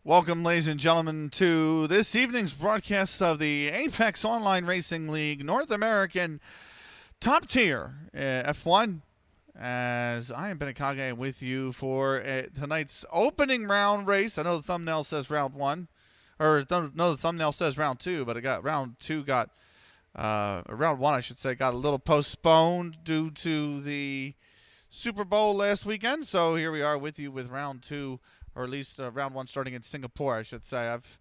Welcome, ladies and gentlemen, to this evening's broadcast of the Apex Online Racing League North American Top Tier F1. As I am Benikage with you for tonight's opening round race. I know the thumbnail says round one, or no, the thumbnail says round two, but round one, I should say, got a little postponed due to the Super Bowl last weekend. So here we are with you with round two. Or at least round one starting in Singapore, I should say. I've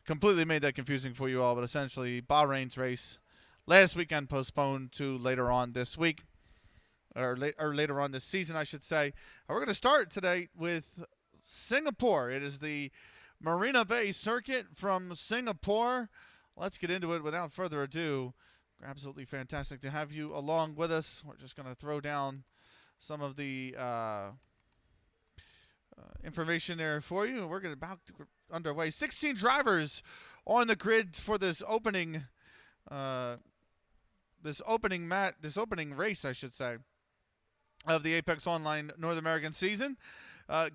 completely made that confusing for you all, but essentially Bahrain's race last weekend postponed to later on this week, or later on this season, I should say. We're going to start today with Singapore. It is the Marina Bay Circuit from Singapore. Let's get into it without further ado. Absolutely fantastic to have you along with us. We're just going to throw down some of the information there for you. We're going to about underway. 16 drivers on the grid for this opening race, I should say, of the Apex Online North American season.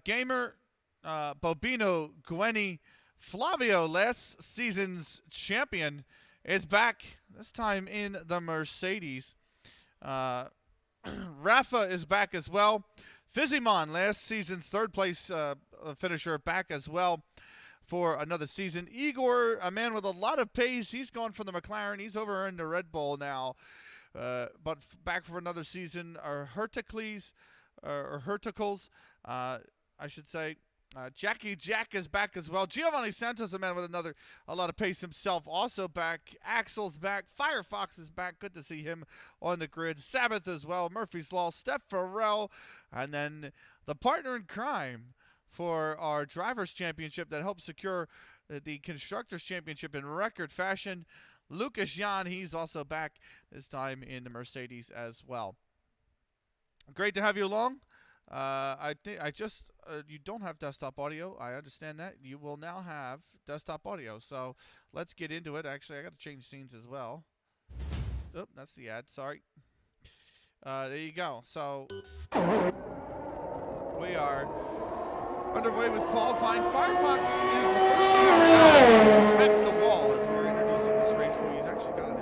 Gamer, Bobino, Gueni, Flavio, last season's champion, is back, this time in the Mercedes. Rafa is back as well. Fizimon, last season's third place finisher, back as well for another season. Igor, a man with a lot of pace, he's gone from the McLaren. He's over in the Red Bull now, but back for another season. Herticles, I should say. Jackie Jack is back as well. Giovanni Santos, a man with a lot of pace himself, also back. Axel's back. Firefox is back. Good to see him on the grid. Sabbath as well. Murphy's Law. Steph Farrell. And then the partner in crime for our Drivers' Championship that helped secure the Constructors' Championship in record fashion. Lucas Jan, he's also back, this time in the Mercedes as well. Great to have you along. You don't have desktop audio. I understand that. You will now have desktop audio. So let's get into it. Actually, I got to change scenes as well. Oh, that's the ad. Sorry. There you go. So we are underway with qualifying. Firefox is the first car back the wall as we're introducing this race for you. He's actually got an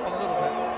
a little bit.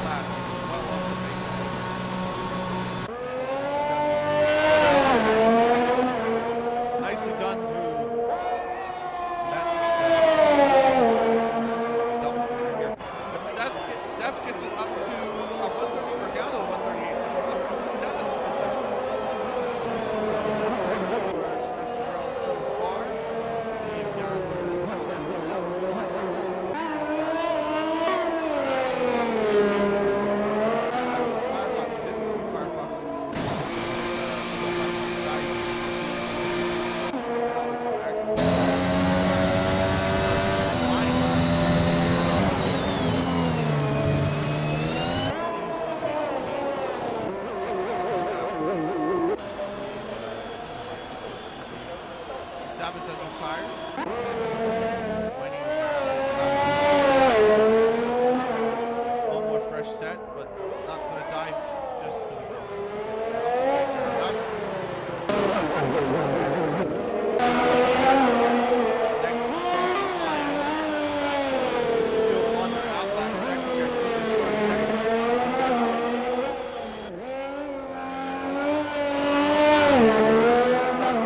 lap. Well off the pace. Nicely done through that. This is like a double corner here. But Steph gets it up to 130, or down to 138, so we're up to 7th position. Steph Carroll so far. We've got Firefox. Sabbath has retired. One more fresh set, but not going to dive just because next across the line. The field on their outlaps. Check this one second.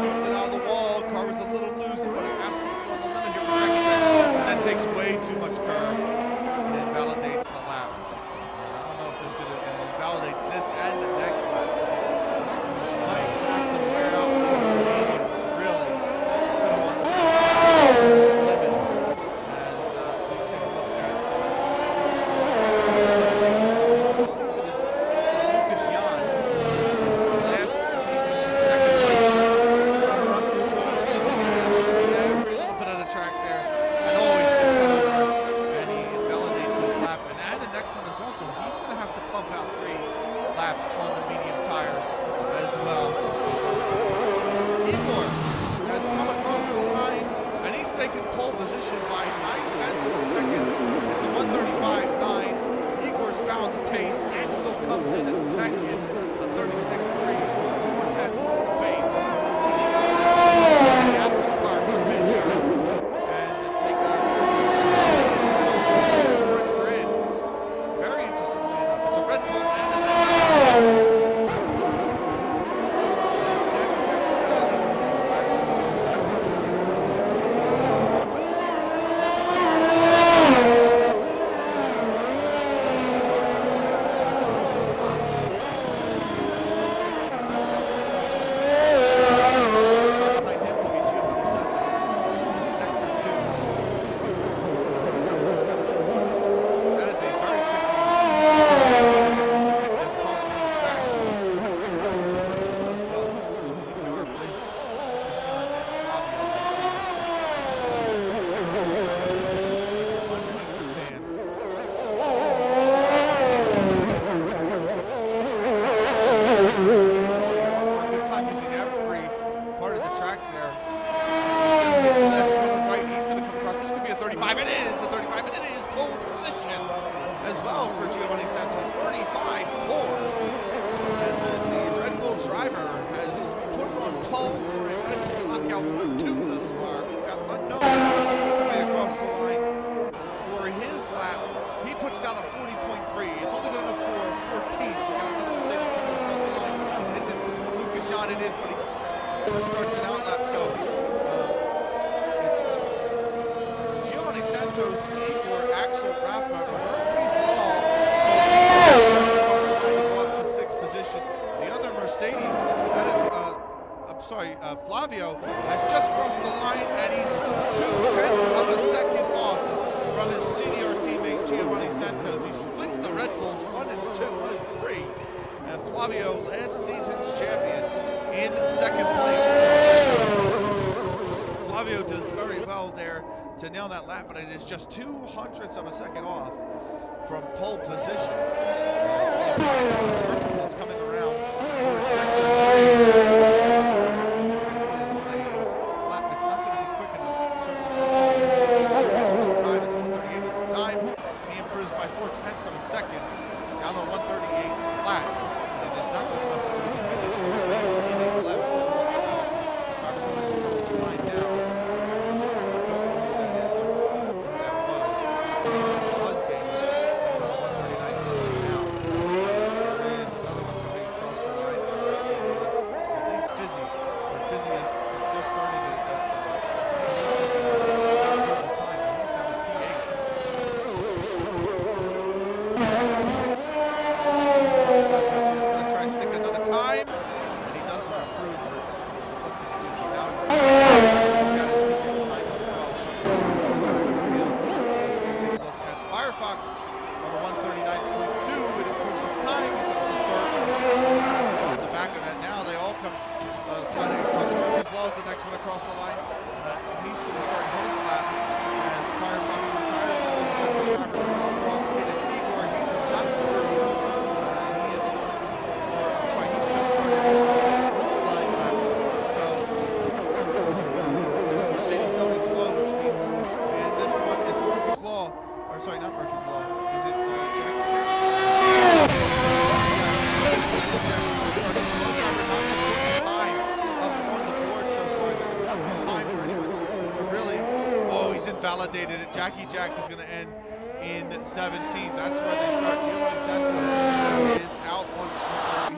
Keeps it out of the wall. Car was a little loose, but absolutely on the limit here for second check. And that takes way too much curve, and it invalidates the lap. I don't know if this it invalidates this and the next lap. So might have to wear out the mediums, really. Put them on the limit as we take a look at Lucas Jan. Last season's second place. Every little bit of the track there, and always just got over, and he invalidates his lap, and the next one as well, so he's going to have to pump out 3 laps on the medium tires as well. Igor has come across the line, and he's taken pole position by 9/10 of a second. It's a 1:35.9. Igor's found the pace. Axel comes in at second, a 36.3, still 4/10 off the pace. The Apple car comes in here and take grid. Very interestingly enough, it's a Red Bull and a behind him will be Giovanni Santos in sector 2. That is a very tricky good time using every part of the track there. That's right. He's going to come across. This could be a 35. It is a 35, and it is pole position as well for Giovanni Santos. 35.4. And the Red Bull driver has put it on pole for a Red Bull knockout 1-2 thus far. We've got Unknown coming across the line for his lap. He puts down a 40.3. It's only good enough for 14th. We got another Mercedes coming across the line. Is it Lucas Jan? It is, but he starts an outlap. So it's Giovanni Santos, Igor, Axel, Rafa, Murphy's Law across the line to go up to 6th position. The other Mercedes, that is, Flavio, has just crossed the line, and he's 2/10 of a second off from his senior teammate Giovanni Santos. He splits the Red Bulls 1 and 2, 1 and 3. And Flavio, last season's champion, in second place. Flavio does very well there to nail that lap, but it is just 0.02 of a second off from pole position. Verticals coming around for second. It's not going to be quick enough. Certainly his time is 1:38 is his time. He improves by 0.4 of a second down to 1:38 flat. And it is not good enough for his position to maintain a 11. Jackie Jack is going to end in 17th. That's where they start. Giovanni Santos is out on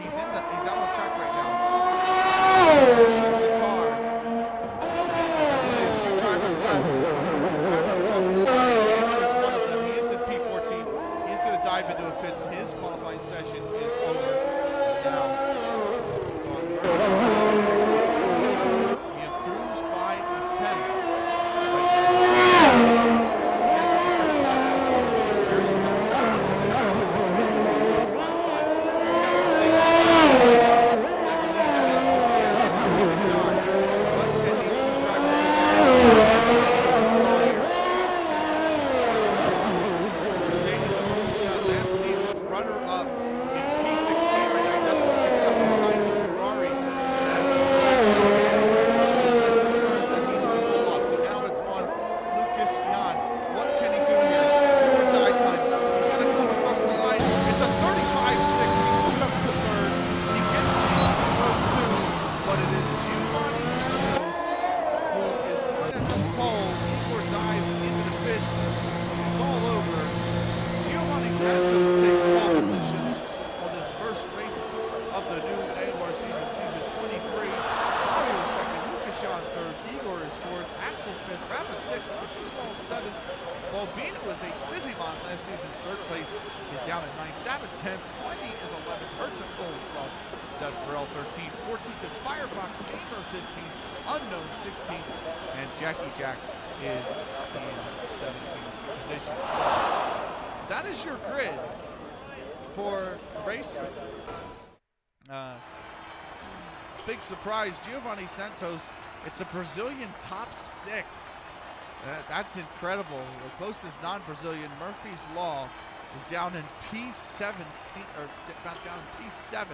he's out on track right now. Pushing the car. There's a few drivers left. There's one of them. He is in P14. He's going to dive into a pits. His qualifying session is over. Now it's on he improves by a 10th. Jackie Jack is in 17th position. So that is your grid for the race. Big surprise, Giovanni Santos. It's a Brazilian top 6. That's incredible. The closest non-Brazilian, Murphy's Law, is down in P17 or down in P7.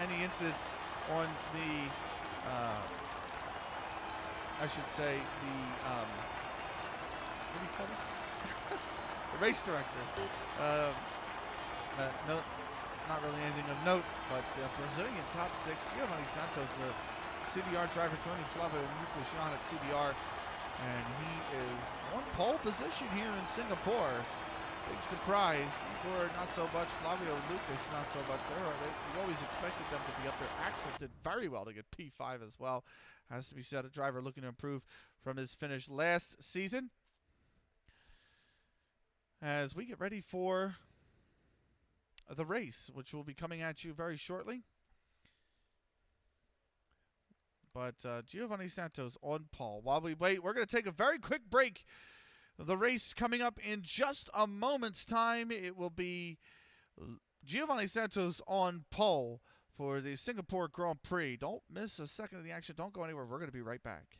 Any incidents on the I should say what do you call this? The race director. No, not really anything of note, but Brazilian top 6, Giovanni Santos, the CBR driver, Tony Flava and Lucas Jan at CBR, and he is on pole position here in Singapore. Big surprise. Igor not so much. Flavio and Lucas not so much. We always expected them to be up there. Axel did very well to get P5 as well. Has to be said, a driver looking to improve from his finish last season. As we get ready for the race, which will be coming at you very shortly. But Giovanni Santos on pole. While we wait, we're going to take a very quick break. The race coming up in just a moment's time. It will be Giovanni Santos on pole for the Singapore Grand Prix. Don't miss a second of the action. Don't go anywhere. We're going to be right back.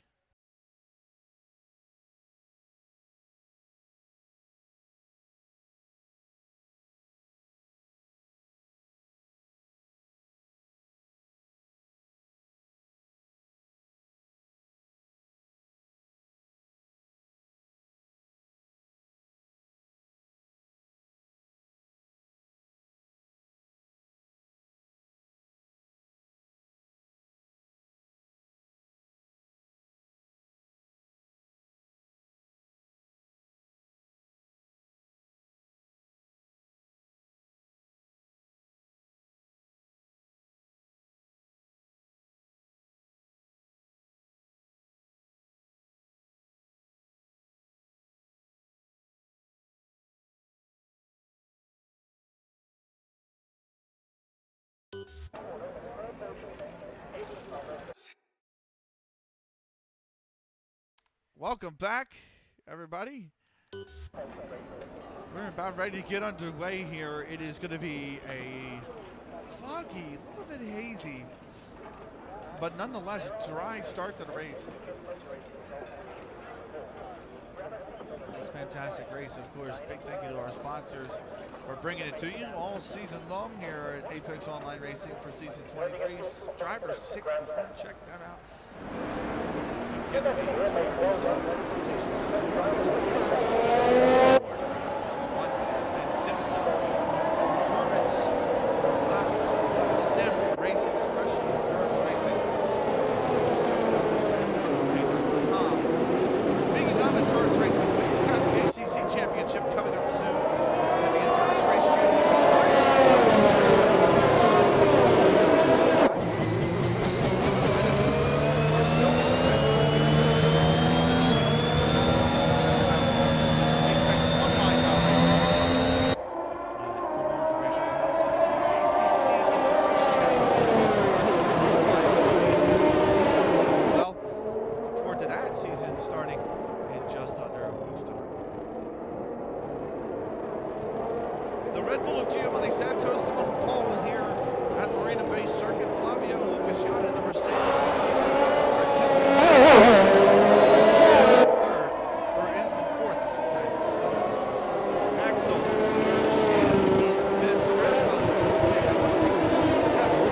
Welcome back, everybody. We're about ready to get underway here. It is going to be a foggy, a little bit hazy, but nonetheless dry start to the race. This fantastic race, of course. Big thank you to our sponsors for bringing it to you all season long here at Apex Online Racing for season 23. Driver 61, check that out. Get ready to and SimSok, performance, socks, sim racing, special endurance racing. Speaking of endurance racing, we The Red Bull of Giovanni Santos on pole here at Marina Bay Circuit. Flavio Lucasciano, number 6, this season. Third, or ends in fourth, I should say. Axel is in fifth. Redbug is sixth. Seventh.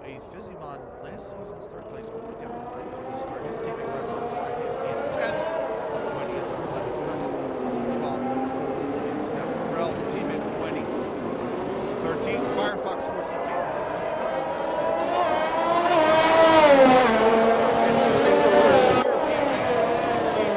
Eighth. Fizimon, last season's third place, all the way down to ninth for the start. His teammate right alongside him in 10th. When he is in 11th. Vertical is in 12th. Splitting step. Morel, teammate for Wendy. 13th. Firefox 14th. Game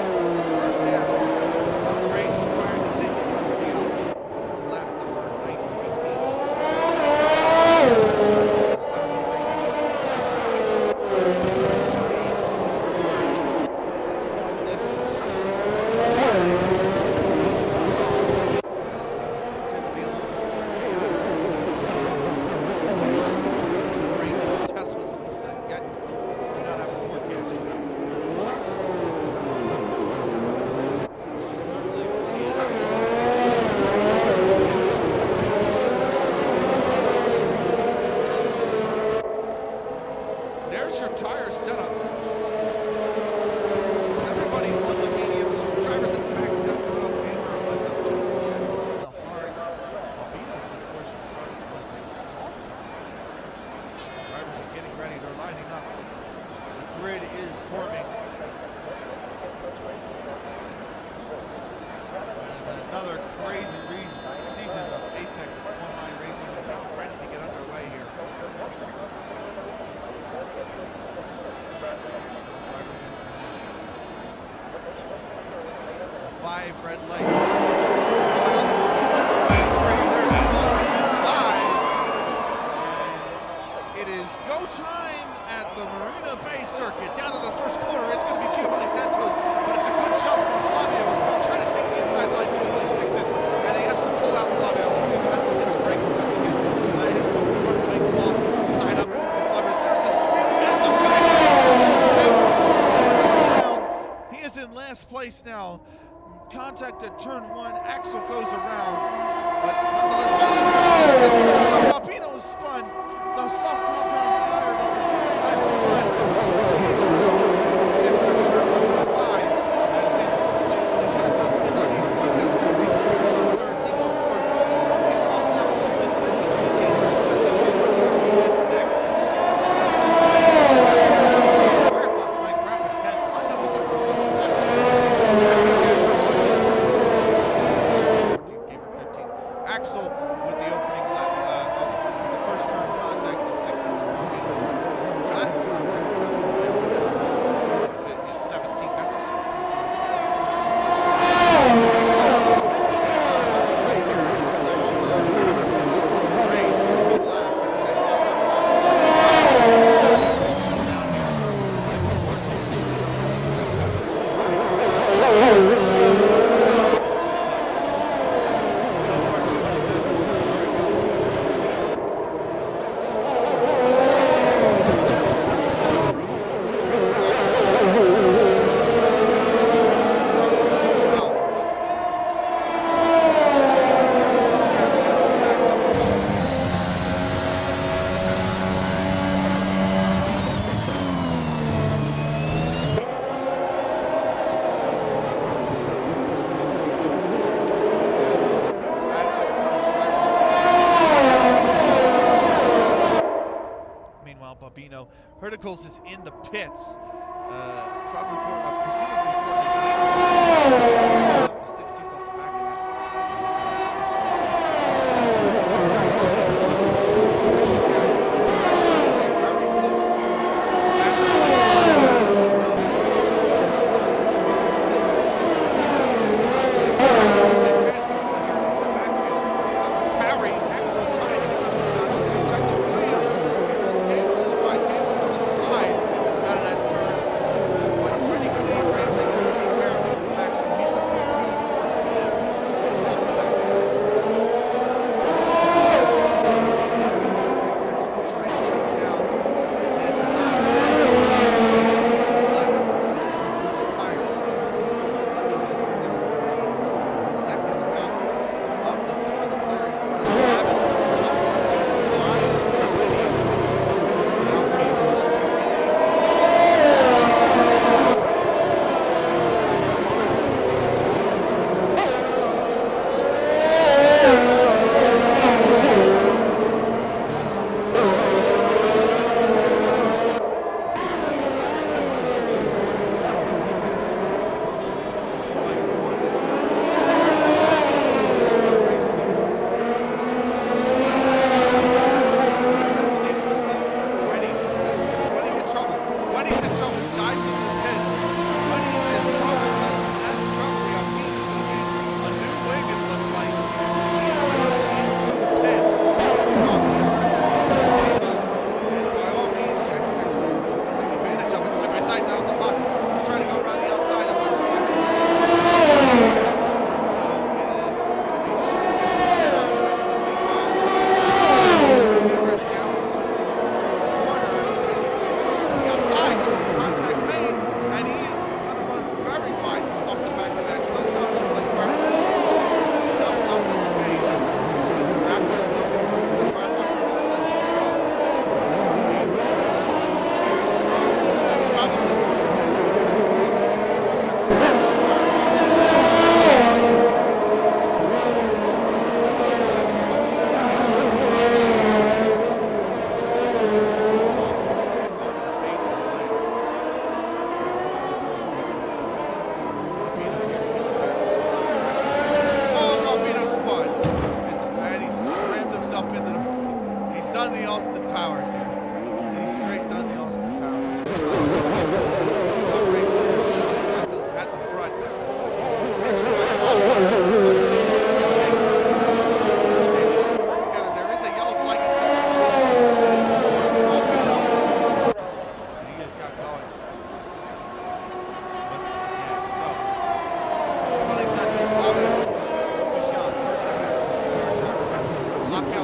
5 red lights. There's 4 and 5. And it is go time at the Marina Bay Circuit. Down to the first corner, it's going to be Giovanni Santos, but it's a good jump from Flavio as well, trying to take the inside line. Giovanni sticks it, and he has to pull out Flavio because he has to hit the brakes and nothing. His front wing off, tied up. Flavio, there's a spin and the back. He is in last place now. Contact at turn 1, Axel goes around, but nonetheless, Papino is spun. The soft compound tire has spun. He's around after turn 5, as it's Giovanni Santos in the lead. Flavio second, he's on third, Nico fourth. He's lost now in fifth position. He's in sixth. Firefox like rapid 10th. Unknown is up to 11th. Axel with the opening lap, the first turn contact in 16th and lap contact is down in 17th. That's a smart Herticles is in the pits, probably for, presumably for the 16th on the back of that. Very close to Tarry, Axel trying to get inside the Williams. It's game for the wide game. Out of that turn, but pretty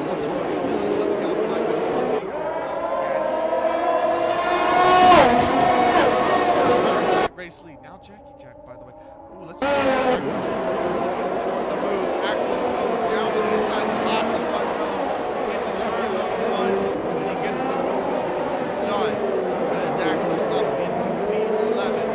Love the podium. Let the yellow flag goes above the again. Race lead. Now Jackie Jack, by the way. Ooh, let's see. Axel is looking for the move. Axel goes down to the inside. This is awesome. Into turn number 1. And he gets the move done. That is Axel up into P11.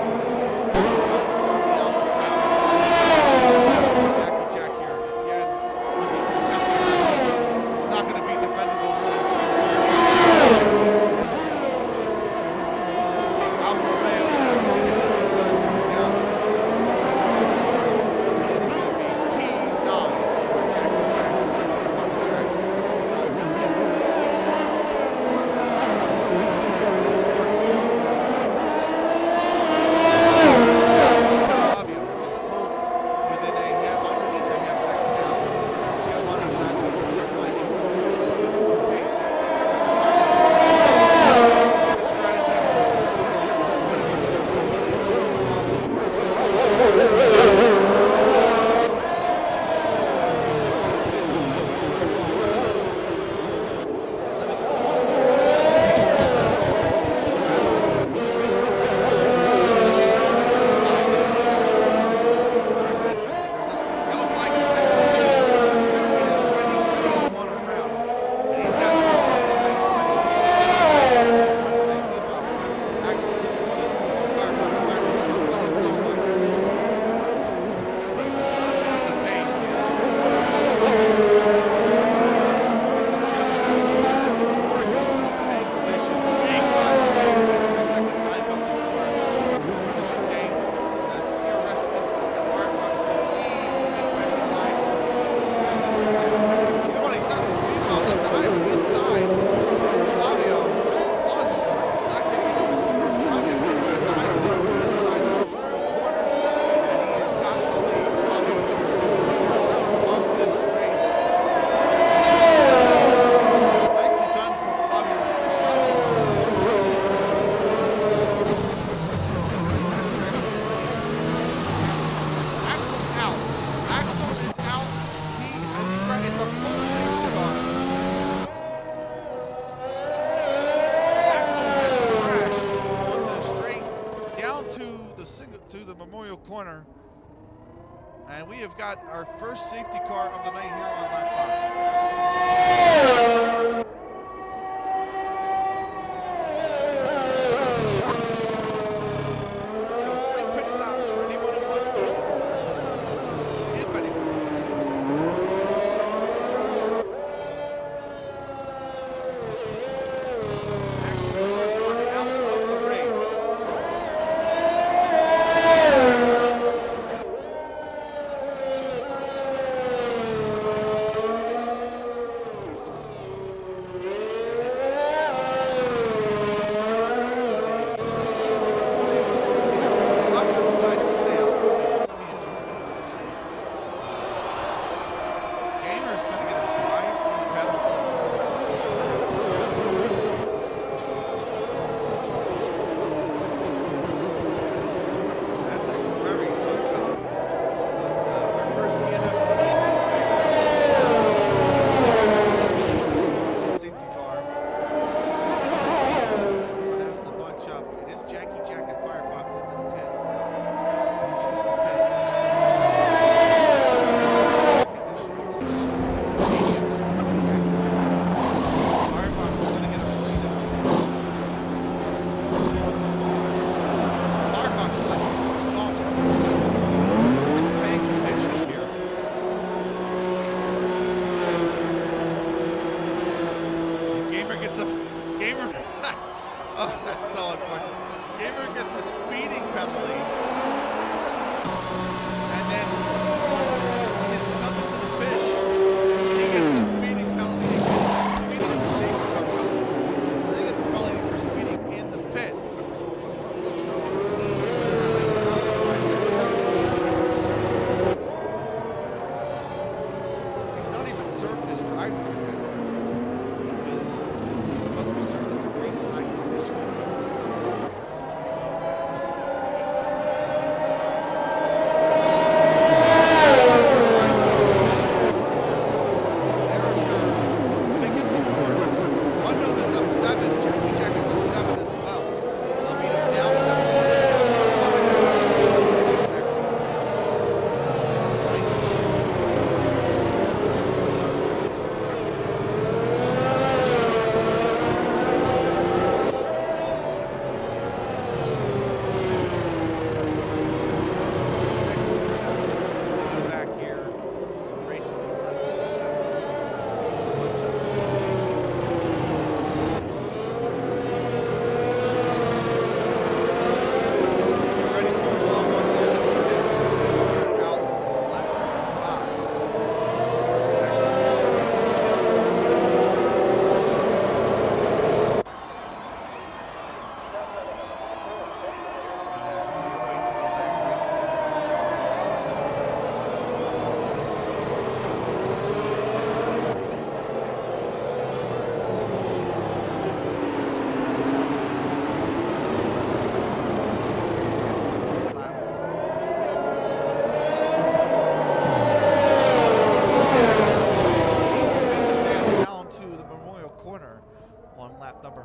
Corner, and we have got our first safety car of the night here on lap 5. So 3 pit stops for anyone who wants them. If anyone wants them. Actually, the first one out of the race.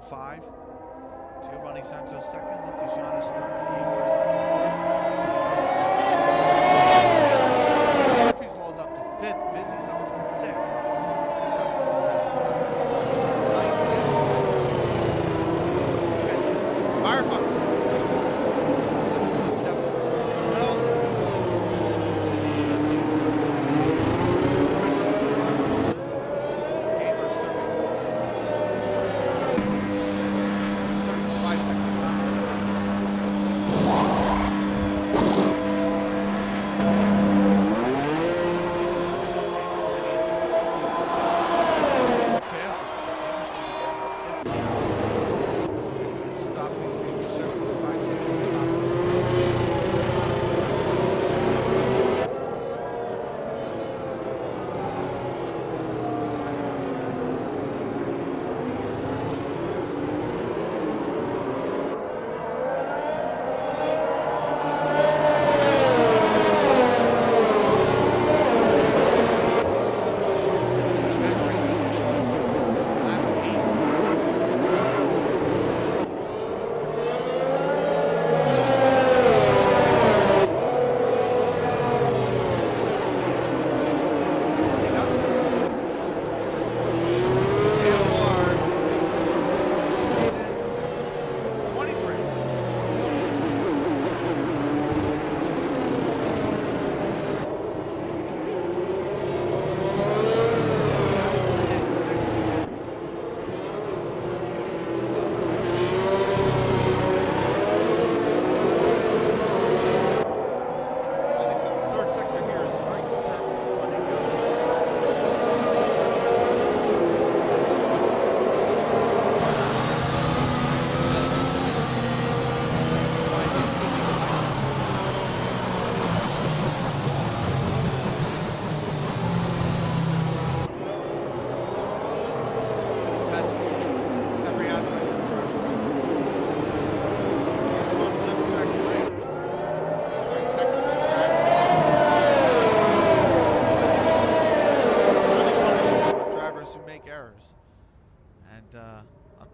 for 5. Giovanni Santos second. Lucas Giannis third. Igor's up to 4th. Murphy's Law's up to 5th. Vizzy's up to 6th. 7th and 7th. 9th and 10th. Firefox is up to 6th.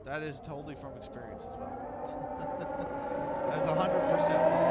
That is totally from experience as well. That's 100% from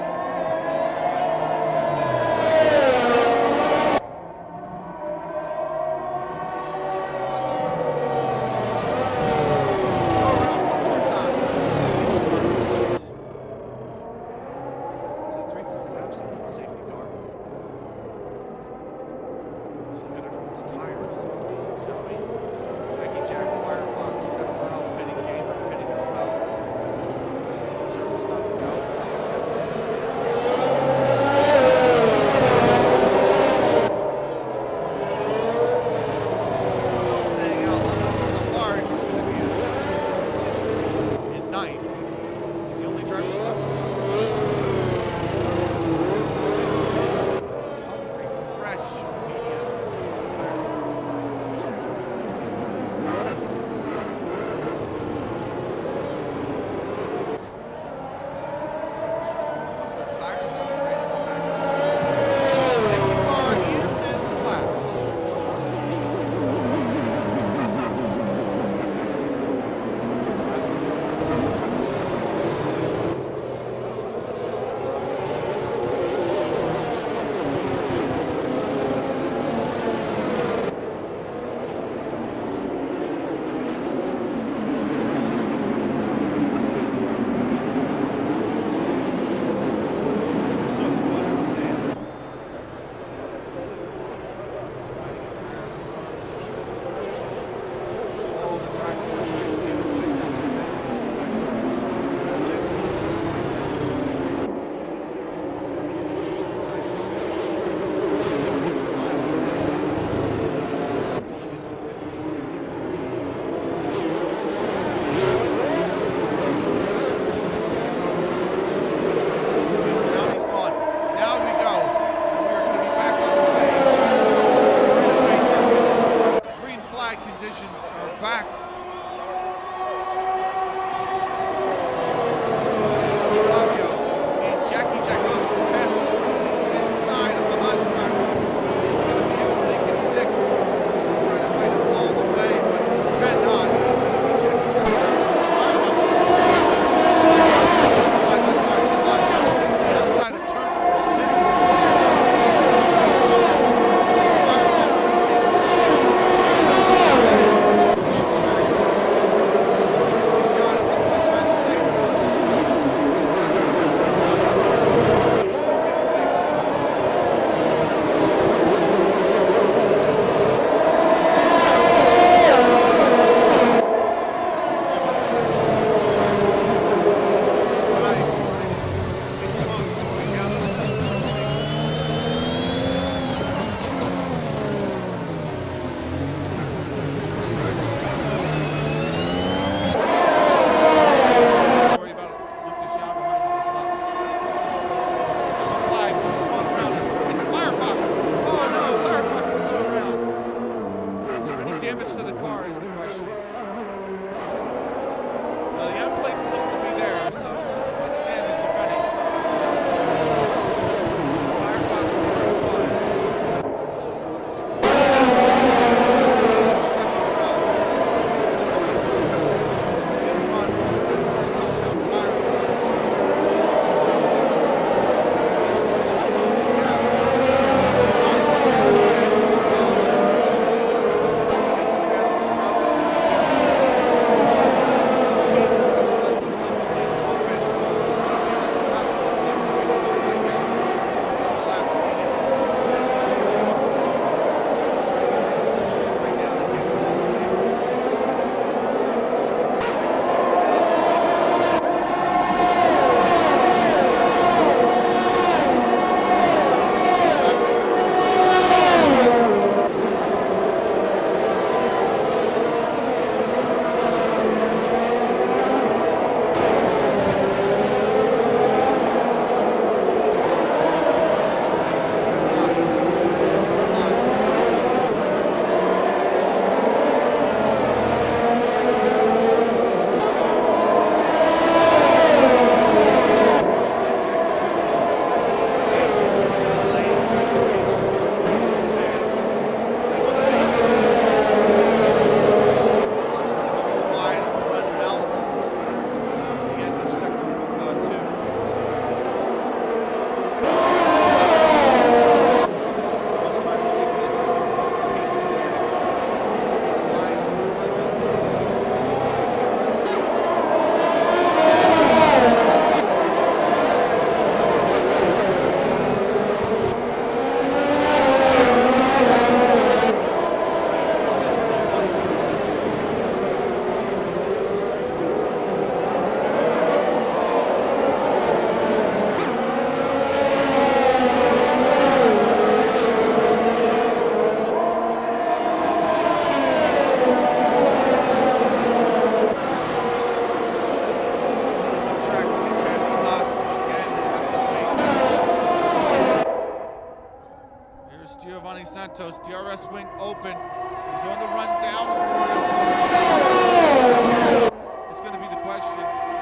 damage to the car is the question. Well, the end plates look to be there, so much damage, if any. Firebox is fine. DRS wing open. He's on the run down. It's going to be the question.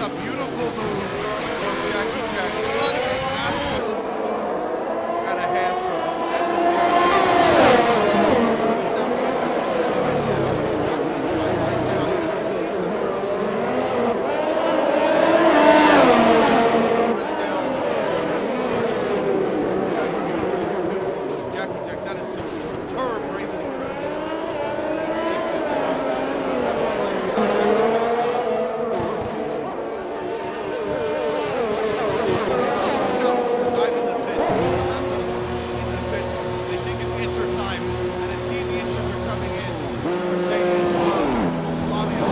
a beautiful move from Jackie Jack. What an absolute move and a half from him. And the Jackie Jack, that is some superb racing from him. He sticks it through 7 laps out of the dive in the pits. In the pits. They think it's enter time, and indeed the enters are coming in. Mercedes, Flavio,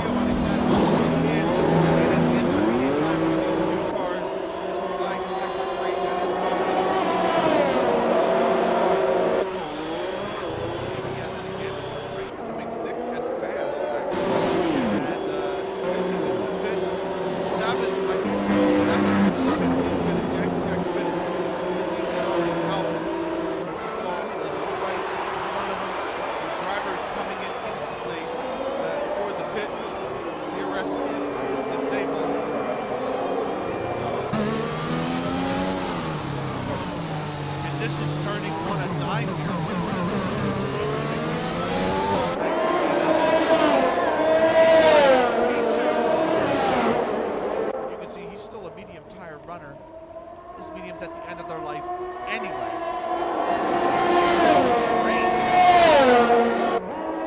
Giovanni Santos in. It is intermediate time for these two cars. It looks like sector 3 that is bumping. See if he has any damage. The rain's coming thick and fast, actually. And because he's in the pits, Sabin, I think, Sabin, he's been ejected. Jack's been because he was already out. His law was right in front of him. The driver's coming in instantly for the pits. DRS is disabled. So, conditions turning on a dime here. You can see he's still a medium tire runner. His medium's at the end of their life anyway. So, rain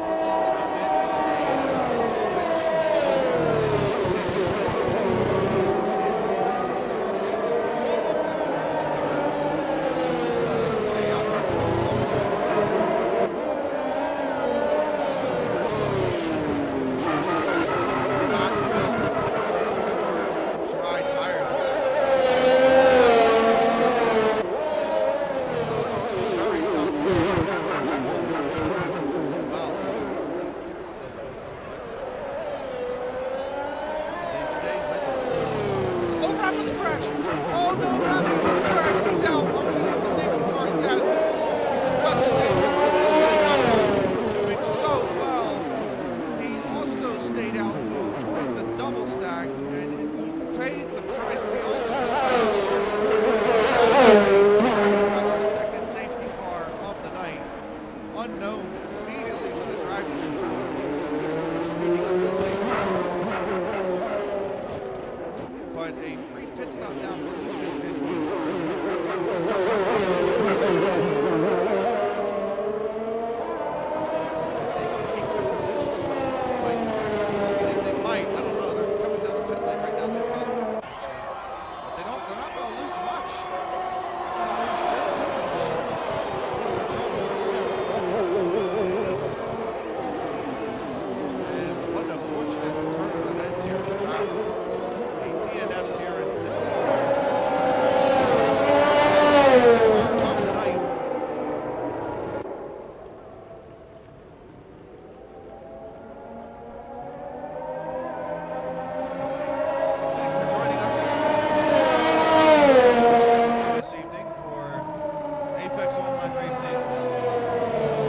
causing a bit of a dry tires. Very tough as well. But they stay with it. Oh, Rafa's crashed! Oh no, Rafa was crashed! He's out! I'm gonna get the safety car. Yes! He's in such a dangerous position. Rafa doing so well. He also stayed out to avoid the double stack, and he's paid the price the ultimate got our second safety car of the night. Unknown immediately when the driver came down. Speeding up to the safety car. But a free pit stop now for Lucas and they can keep their positions, but this is like, they might, I don't know, they're coming down the pit lane right now, they will. But they're not going to lose much. They're going to lose just 2 positions for their troubles. And what a fortunate turn of events here for Rafa. 8 DNFs here in Singapore. Of the night. Thank you for joining us this evening for Apex Online Racing's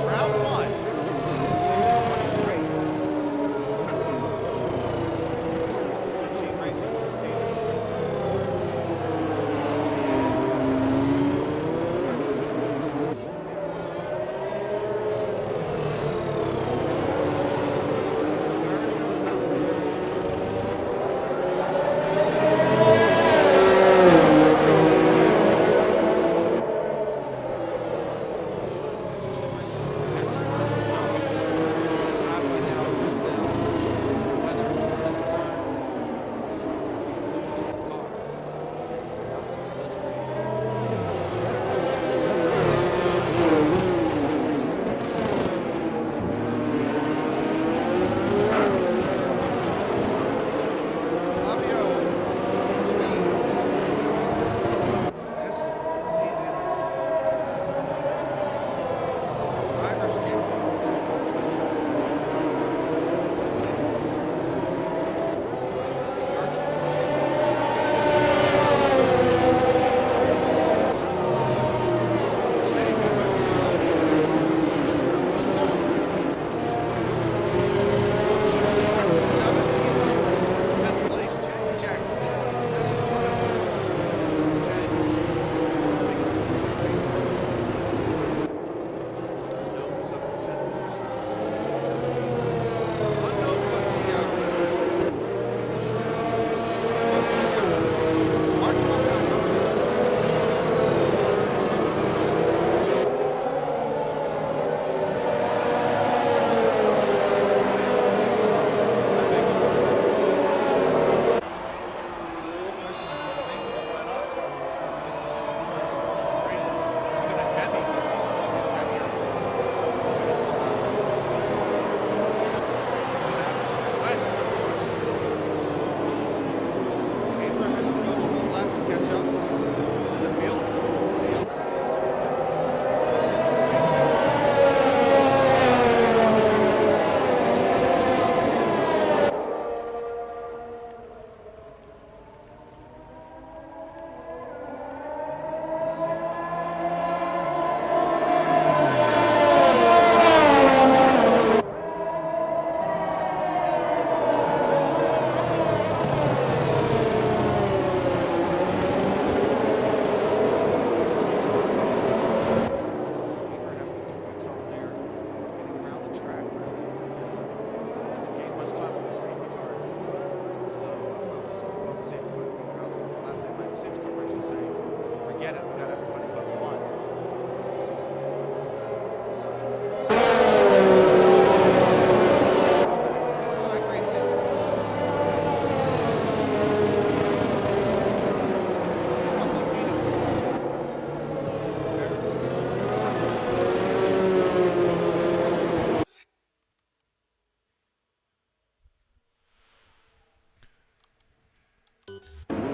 Round 1, Season 23. 15 races this season.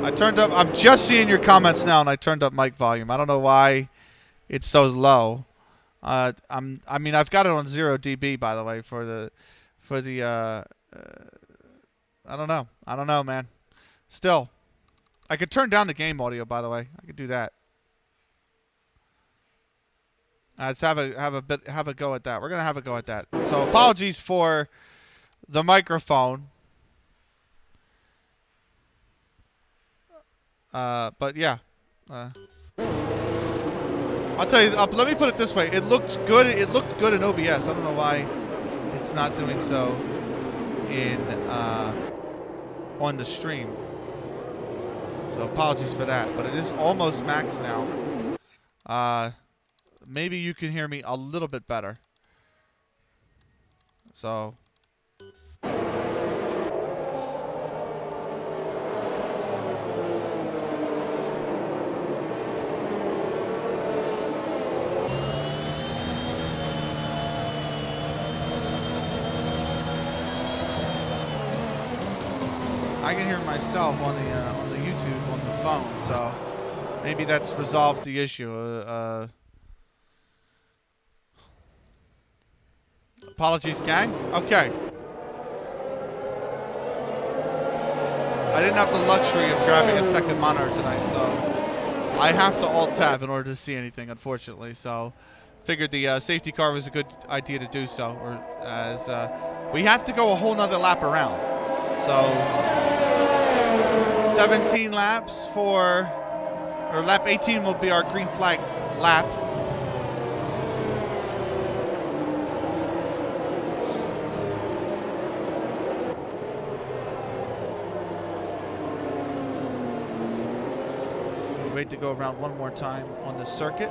I turned up. I'm just seeing your comments now, and I turned up mic volume. I don't know why it's so low. I mean, I've got it on 0 dB, by the way, for the I don't know. I don't know, man. Still, I could turn down the game audio, by the way. I could do that. Let's have a go at that. We're gonna have a go at that. So apologies for the microphone. But yeah. I'll tell you. Let me put it this way. It looked good. It looked good in OBS. I don't know why it's not doing so in on the stream. So apologies for that. But it is almost max now. Maybe you can hear me a little bit better. So. I can hear myself on the YouTube on the phone, so maybe that's resolved the issue. Apologies, gang. Okay. I didn't have the luxury of grabbing a second monitor tonight, so I have to alt-tab in order to see anything, unfortunately. So figured the safety car was a good idea to do so, or as we have to go a whole nother lap around. So 17 laps or lap 18 will be our green flag lap. We wait to go around one more time on the circuit.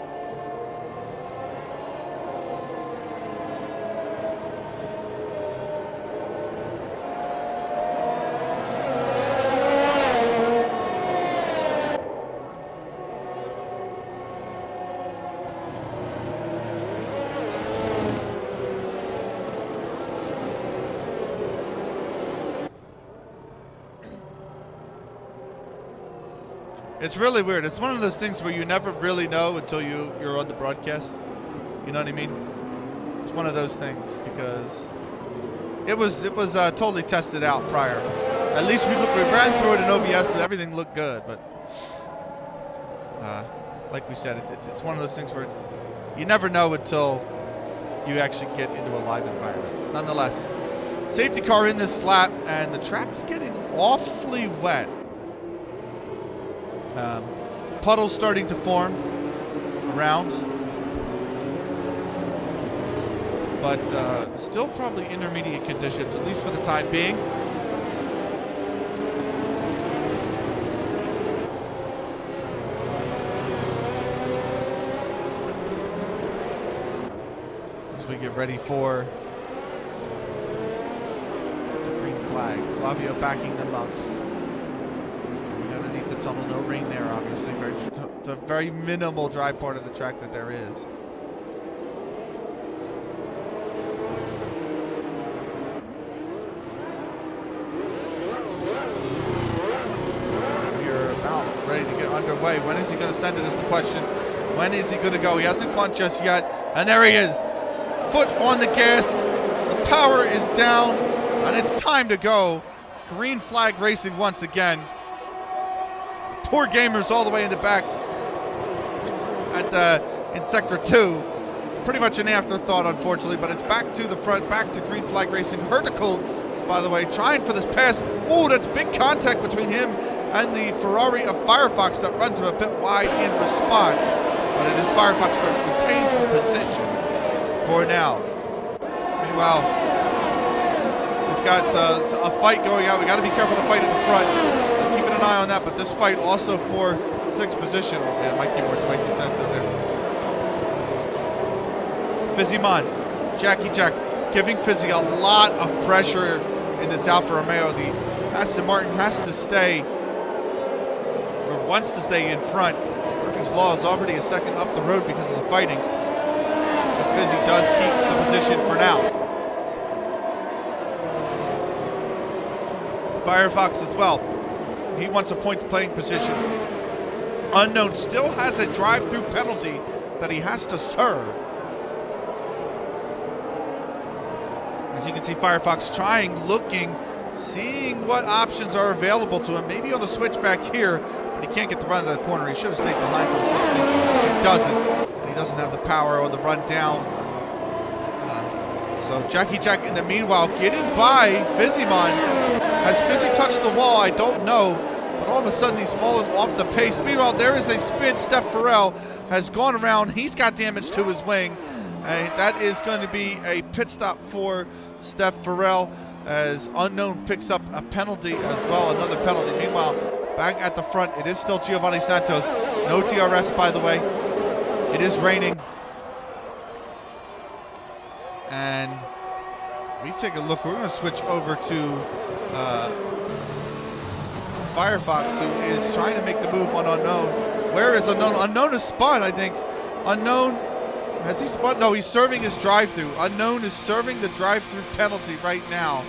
It's really weird. It's one of those things where you never really know until you're on the broadcast. You know what I mean? It's one of those things because it was totally tested out prior. At least we ran through it in OBS and everything looked good. But like we said, it's one of those things where you never know until you actually get into a live environment. Nonetheless, safety car in this lap, and the track's getting awfully wet. Puddles starting to form around, but still probably intermediate conditions, at least for the time being. As we get ready for the green flag, Flavio backing them up. The tunnel, no rain there, obviously. The very minimal dry part of the track that there is. We're about ready to get underway. When is he going to send it is the question. When is he going to go? He hasn't gone just yet. And there he is. Foot on the gas. The power is down. And it's time to go. Green flag racing once again. Poor gamers all the way in the back at in Sector 2. Pretty much an afterthought, unfortunately, but it's back to the front, back to green flag racing. Hertical is, by the way, trying for this pass. Oh, that's big contact between him and the Ferrari of Firefox that runs him a bit wide in response. But it is Firefox that retains the position for now. Meanwhile, we've got a fight going on. We got to be careful to fight at the front. An eye on that, but this fight also for 6th position. Oh man, my keyboard's way too sensitive there. Fizzymon, Jackie Jack, giving Fizzy a lot of pressure in this Alfa Romeo. The Aston Martin has to stay, or wants to stay in front. Murphy's Law is already a second up the road because of the fighting. But Fizzy does keep the position for now. Firefox as well. He wants a point playing position. Unknown still has a drive-through penalty that he has to serve. As you can see, Firefox trying, looking, seeing what options are available to him. Maybe on the switchback here, but he can't get the run to the corner. He should have stayed behind for the slip. He doesn't. And he doesn't have the power or the run down. So Jackie Jack in the meanwhile getting by Fizzyman. Has Fizzy touched the wall? I don't know. But all of a sudden he's fallen off the pace. Meanwhile, there is a spin. Steph Farrell has gone around. He's got damage to his wing. That is going to be a pit stop for Steph Farrell as Unknown picks up a penalty as well, another penalty. Meanwhile, back at the front, it is still Giovanni Santos. No DRS, by the way. It is raining. And we take a look. We're going to switch over to Firefox, who is trying to make the move on Unknown. Where is Unknown? Unknown is spun, I think. Unknown, has he spun? No, he's serving his drive-through. Unknown is serving the drive-through penalty right now.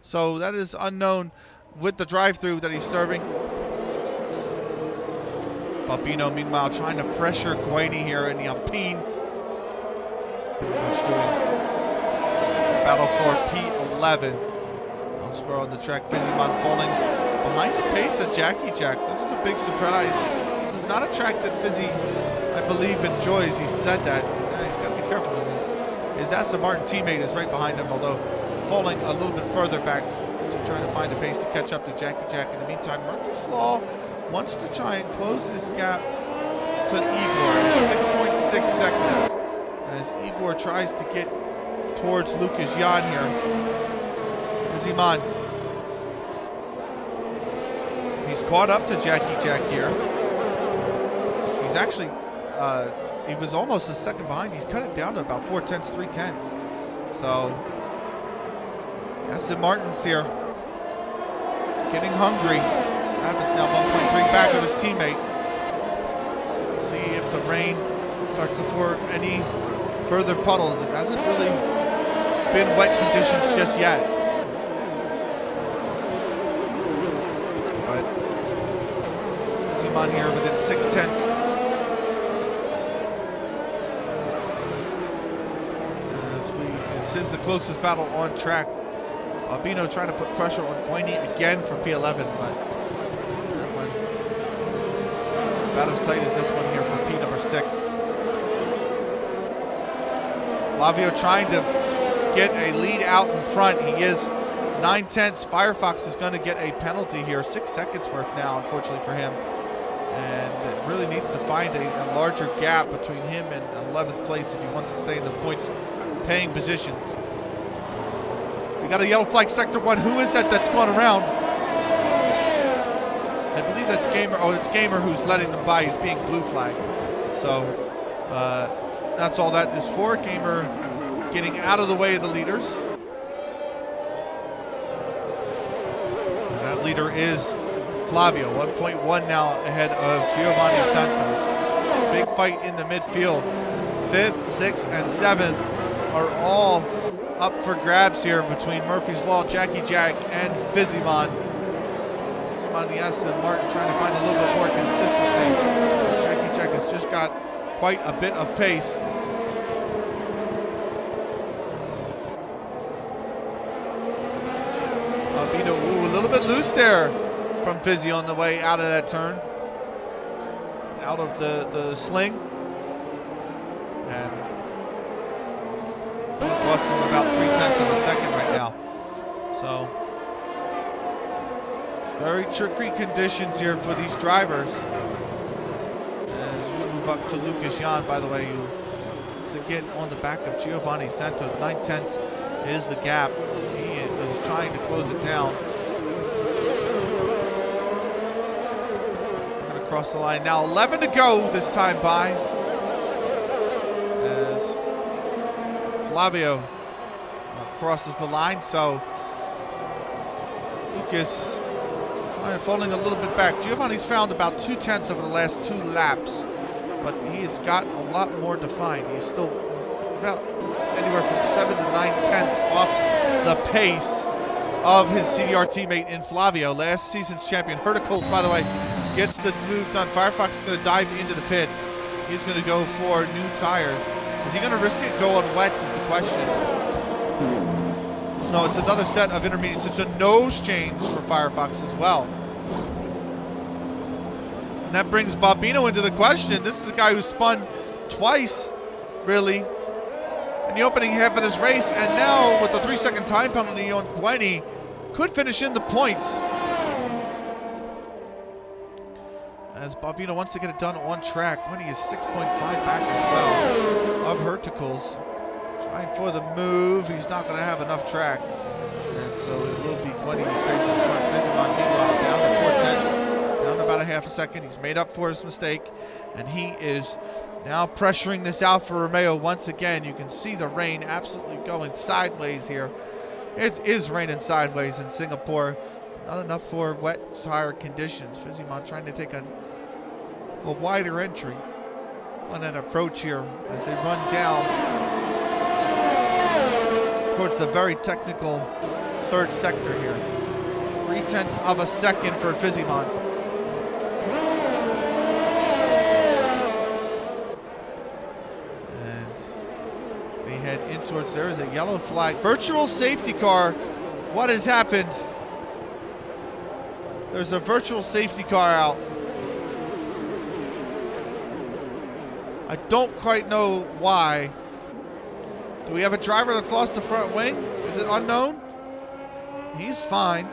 So that is Unknown with the drive-through that he's serving. Albino, meanwhile, trying to pressure Guaney here in the Alpine. Pretty much doing battle for P11. Elsewhere on the track, Fizzyman falling behind the pace of Jackie Jack. This is a big surprise. This is not a track that Fizzy, I believe, enjoys. He said that. He's got to be careful. His Aston Martin teammate is right behind him, although falling a little bit further back. So trying to find a pace to catch up to Jackie Jack. In the meantime, Murphy's Law wants to try and close this gap to Igor at 6.6 seconds. As Igor tries to get towards Lucas Jan here. Fizzyman. He's caught up to Jackie Jack here. He's actually, he was almost a second behind. He's cut it down to about 4/10, 3/10. So, Aston Martin's here. Getting hungry. Abbott now 1.3 back of his teammate. Let's see if the rain starts to pour any further puddles. It hasn't really been wet conditions just yet. But Fizzyman here within 6/10. This is the closest battle on track. Albino trying to put pressure on Guaney again for P11, but that one about as tight as this one here for P number 6. Flavio trying to get a lead out in front. He is 9/10. Firefox is going to get a penalty here, 6 seconds worth now, unfortunately for him. And it really needs to find a larger gap between him and 11th place if he wants to stay in the points paying positions. We got a yellow flag, sector 1. Who is that that's going around? I believe that's Gamer. Oh, it's Gamer who's letting them by. He's being blue flag. So that's all that is for. Gamer getting out of the way of the leaders. And that leader is Flavio, 1.1 now ahead of Giovanni Santos. Big fight in the midfield. 5th, 6th, and 7th are all up for grabs here between Murphy's Law, Jackie Jack, and Fizzyman. Fizzyman, the Aston Martin trying to find a little bit more consistency. Jackie Jack has just got quite a bit of pace. Albino, a little bit loose there from Fizzy on the way out of that turn. Out of the sling. And costs him about 3/10 of a second right now. So, very tricky conditions here for these drivers. As we move up to Lucas Jan, by the way, who is again on the back of Giovanni Santos. 9/10 is the gap. He is trying to close it down. We're going to cross the line now. 11 to go this time by. As Flavio crosses the line, so Lucas falling a little bit back. Giovanni's found about 2/10 over the last 2 laps, but he's got a lot more to find. He's still about anywhere from 7 to 9/10 off the pace of his CDR teammate in Flavio. Last season's champion. Herticles, by the way, gets the move done. Firefox is going to dive into the pits. He's going to go for new tires. Is he going to risk it? Go on wets is the question. No, it's another set of intermediates. It's a nose change for Firefox as well. And that brings Bobino into the question. This is a guy who spun twice, really, in the opening half of this race. And now, with the 3-second time penalty on Gwenny, could finish in the points. As Bobino wants to get it done on track. Gwenny is 6.5 back as well of Herticles. Trying for the move. He's not going to have enough track. And so it will be Gwenny who stays in front. Vizimon, meanwhile, down to 4/10. Down to about a half a second. He's made up for his mistake. And he is now pressuring this Alfa Romeo once again. You can see the rain absolutely going sideways here. It is raining sideways in Singapore. Not enough for wet tire conditions. Vizimon trying to take a wider entry on an approach here as they run down towards the very technical third sector here. 0.3 of a second for Vizimon. And they head in towards, there is a yellow flag. Virtual safety car. What has happened? There's a virtual safety car out. I don't quite know why. Do we have a driver that's lost the front wing? Is it unknown? He's fine.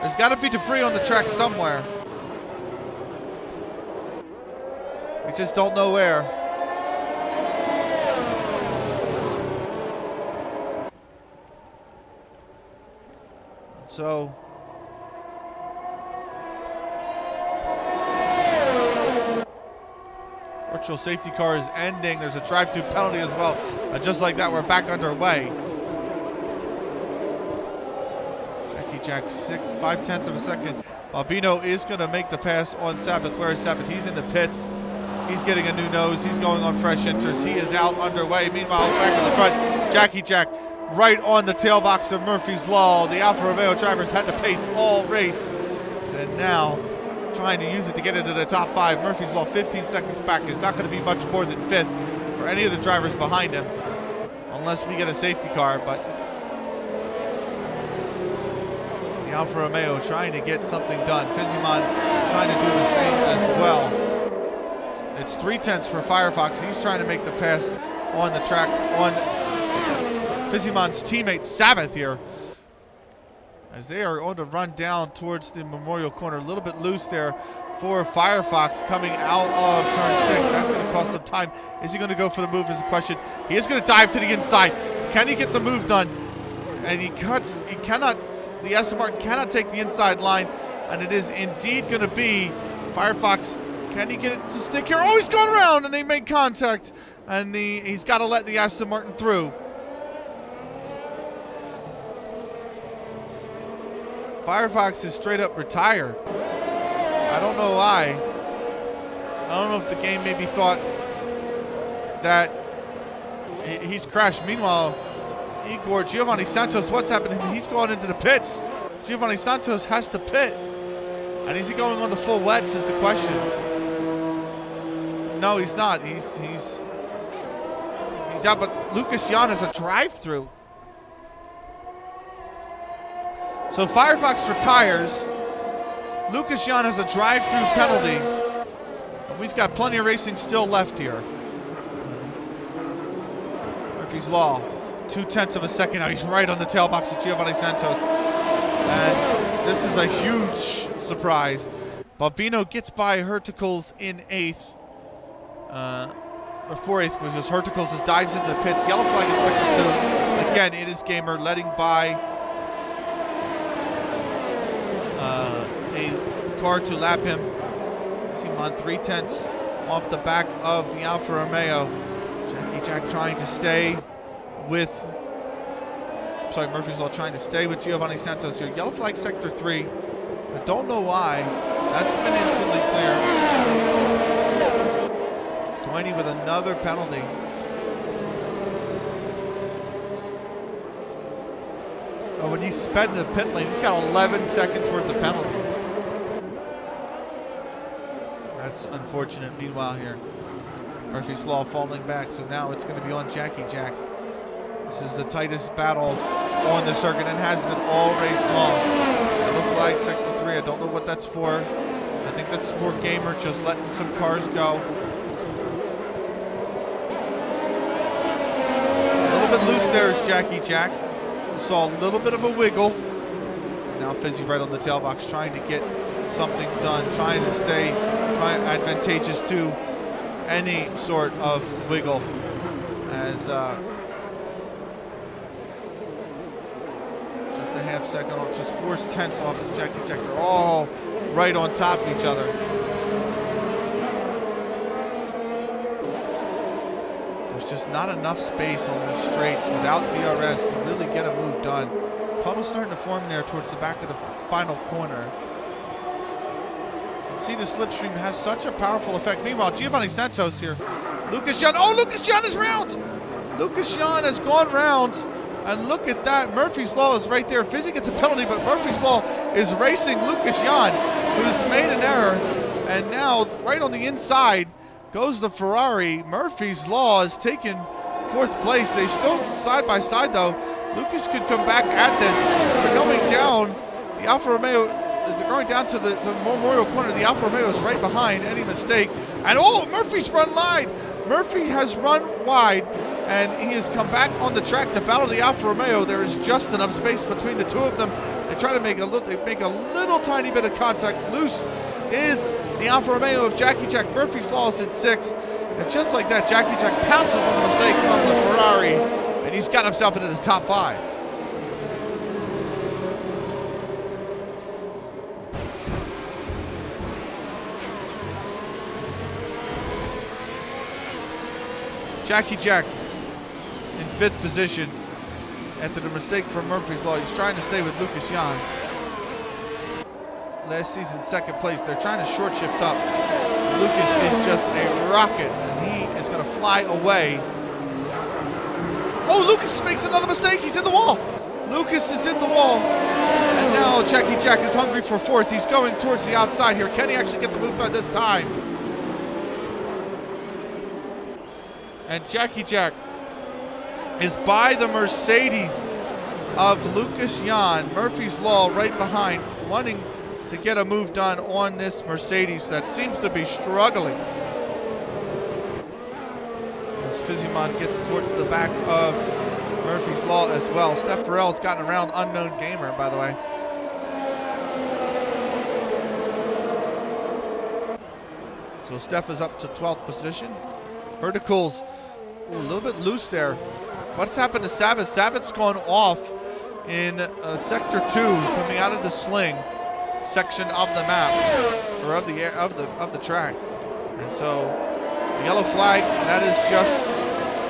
There's got to be debris on the track somewhere. We just don't know where. So virtual safety car is ending. There's a drive-through penalty as well. Just like that, we're back underway. Jack 0.5 of a second. Bobino is going to make the pass on Sabbath. Where is Sabbath? He's in the pits. He's getting a new nose. He's going on fresh enters. He is out underway. Meanwhile, back in the front, Jackie Jack right on the tailbox of Murphy's Law. The Alfa Romeo drivers had to pace all race. And now trying to use it to get into the top 5. Murphy's Law 15 seconds back is not going to be much more than 5th for any of the drivers behind him. Unless we get a safety car, but the Alfa Romeo trying to get something done. Vizimon trying to do the same as well. It's 0.3 for Firefox. He's trying to make the pass on the track on Vizimon's teammate Sabbath here, as they are on the run down towards the Memorial Corner. A little bit loose there for Firefox coming out of turn 6. That's going to cost some time. Is he going to go for the move is the question. He is going to dive to the inside. Can he get the move done? And he cannot, the Aston Martin cannot take the inside line, and it is indeed going to be Firefox. Can he get it to stick here? Oh, he's going around, and they make contact, and he's got to let the Aston Martin through. Firefox is straight up retired. I don't know why. I don't know if the game maybe thought that he's crashed. Meanwhile, Giovanni Santos, what's happening? He's going into the pits. Giovanni Santos has to pit. And is he going on to full wets is the question. No, he's not. He's out, but Lucas Jan has a drive-through. So Firefox retires. Lucas Jan has a drive-through penalty. We've got plenty of racing still left here. Murphy's Law, 0.2 of a second. Now he's right on the tailbox of Giovanni Santos. And this is a huge surprise. Bobino gets by Herticles in 8th. Or 4th, because Herticles just dives into the pits. Yellow flag in sector 2. Again, it is Gamer letting by a car to lap him. See him on 0.3 off the back of the Alfa Romeo. Jackie Jack trying to stay with, Murphy's Law trying to stay with Giovanni Santos here. Yellow flag sector 3. I don't know why. That's been instantly clear. With another penalty. Oh, when he sped in the pit lane, he's got 11 seconds worth of penalties. That's unfortunate. Meanwhile here, Murphy's Law falling back, so now it's going to be on Jackie Jack. This is the tightest battle on the circuit and has been all race long. Yellow flag, sector 3. I don't know what that's for. I think that's for Gamer just letting some cars go. A little bit loose there is Jackie Jack. Saw a little bit of a wiggle. Now Fizzy right on the tailbox trying to get something done, trying to stay advantageous to any sort of wiggle as just a half second off, just 4/10 off as Jackie Jack. They're all right on top of each other. There's just not enough space on these straights without DRS to really get a move done. Tunnel's starting to form there towards the back of the final corner. See, the slipstream has such a powerful effect. Meanwhile, Giovanni Santos here. Lucas Jan. Oh, Lucas Jan is round. Lucas Jan has gone round. And look at that. Murphy's Law is right there. Fizzy gets a penalty, but Murphy's Law is racing Lucas Jan, who's made an error. And now, right on the inside, goes the Ferrari. Murphy's Law is taken 4th place. They still side by side, though. Lucas could come back at this. They're going down. The Alfa Romeo... They're going down to the Memorial corner. The Alfa Romeo is right behind any mistake. And oh, Murphy's run wide. Murphy has run wide, and he has come back on the track to battle the Alfa Romeo. There is just enough space between the two of them. They try to make a little tiny bit of contact. Loose is the Alfa Romeo of Jackie Jack. Murphy's Law is at 6. And just like that, Jackie Jack pounces on the mistake from the Ferrari, and he's got himself into the top 5. Jackie Jack in 5th position after the mistake from Murphy's Law. He's trying to stay with Lucas Jan. Last season, 2nd place. They're trying to short shift up. Lucas is just a rocket, and he is going to fly away. Oh, Lucas makes another mistake. He's in the wall. Lucas is in the wall. And now Jackie Jack is hungry for 4th. He's going towards the outside here. Can he actually get the move done this time? And Jackie Jack is by the Mercedes of Lucas Jan. Murphy's Law right behind, wanting to get a move done on this Mercedes that seems to be struggling. As Fizzymon gets towards the back of Murphy's Law as well. Steph Farrell's gotten around Unknown Gamer, by the way. So Steph is up to 12th position. Verticals, a little bit loose there. What's happened to Sabbath? Sabbath's gone off in sector 2, coming out of the sling section of the map, or of the track. And so the yellow flag, that is just,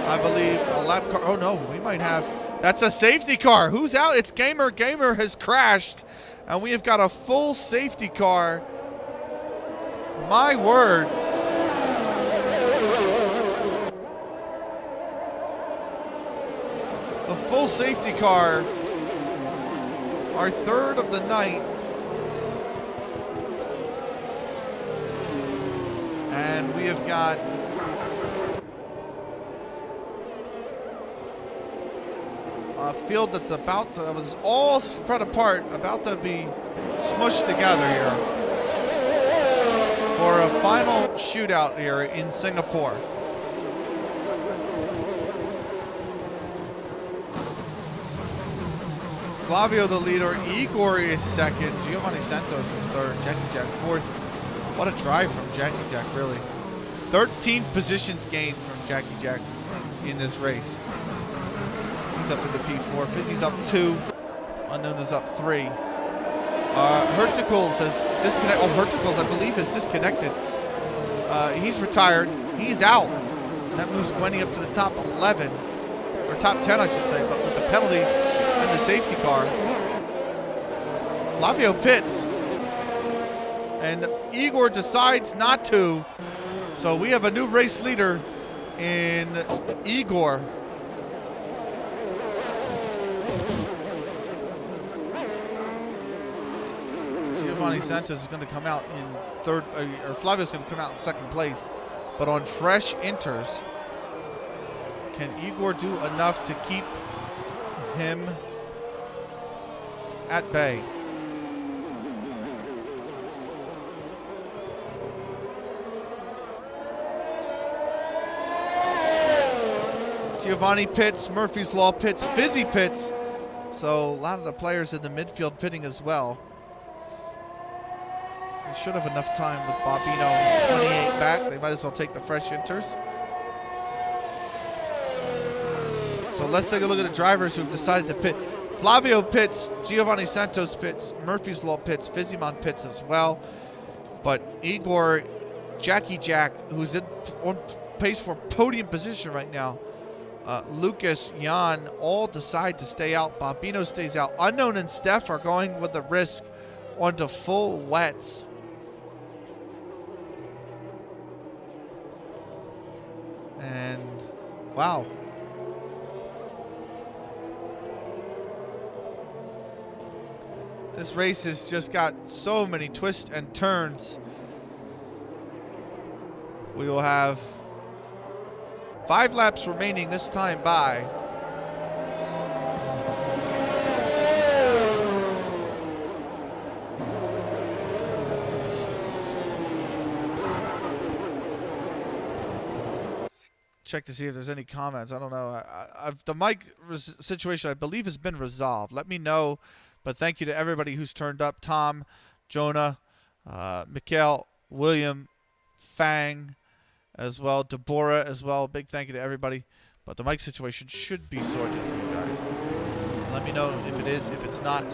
I believe, a lap car. Oh no, we might have, that's a safety car. Who's out? It's Gamer. Gamer has crashed, and we have got a full safety car. My word. The full safety car, our 3rd of the night. And we have got a field that's that was all spread apart, about to be smushed together here for a final shootout here in Singapore. Flavio the leader, Igor is 2nd, Giovanni Santos is 3rd, Jackie Jack 4th. What a drive from Jackie Jack, really. 13 positions gained from Jackie Jack in this race. He's up to the P4, Fizzy's up 2, Unknown is up 3. Herticles has disconnected, Herticles I believe is disconnected. He's retired, he's out. And that moves Gwenny up to the top 11, or top 10 I should say, but with the penalty and the safety car. Flavio pits. And Igor decides not to. So we have a new race leader in Igor. Giovanni Santos is going to come out in third, or Flavio's going to come out in second place. But on fresh inters, can Igor do enough to keep him at bay? Giovanni pits, Murphy's Law pits, Fizzy pits. So a lot of the players in the midfield pitting as well. They should have enough time with Bobino 28 back. They might as well take the fresh inters. So let's take a look at the drivers who've decided to pit. Flavio pits, Giovanni Santos pits, Murphy's Law pits, Fizzymon pits as well. But Igor, Jackie Jack, who's on pace for podium position right now, Lucas, Jan, all decide to stay out. Bobino stays out. Unknown and Steph are going with the risk onto full wets. And wow. This race has just got so many twists and turns. We will have 5 laps remaining this time by. Check to see if there's any comments. I don't know. The mic situation, I believe, has been resolved. Let me know. But thank you to everybody who's turned up. Tom, Jonah, Mikhail, William, Fang, as well, Deborah as well. Big thank you to everybody. But the mic situation should be sorted for you guys. Let me know if it is, if it's not.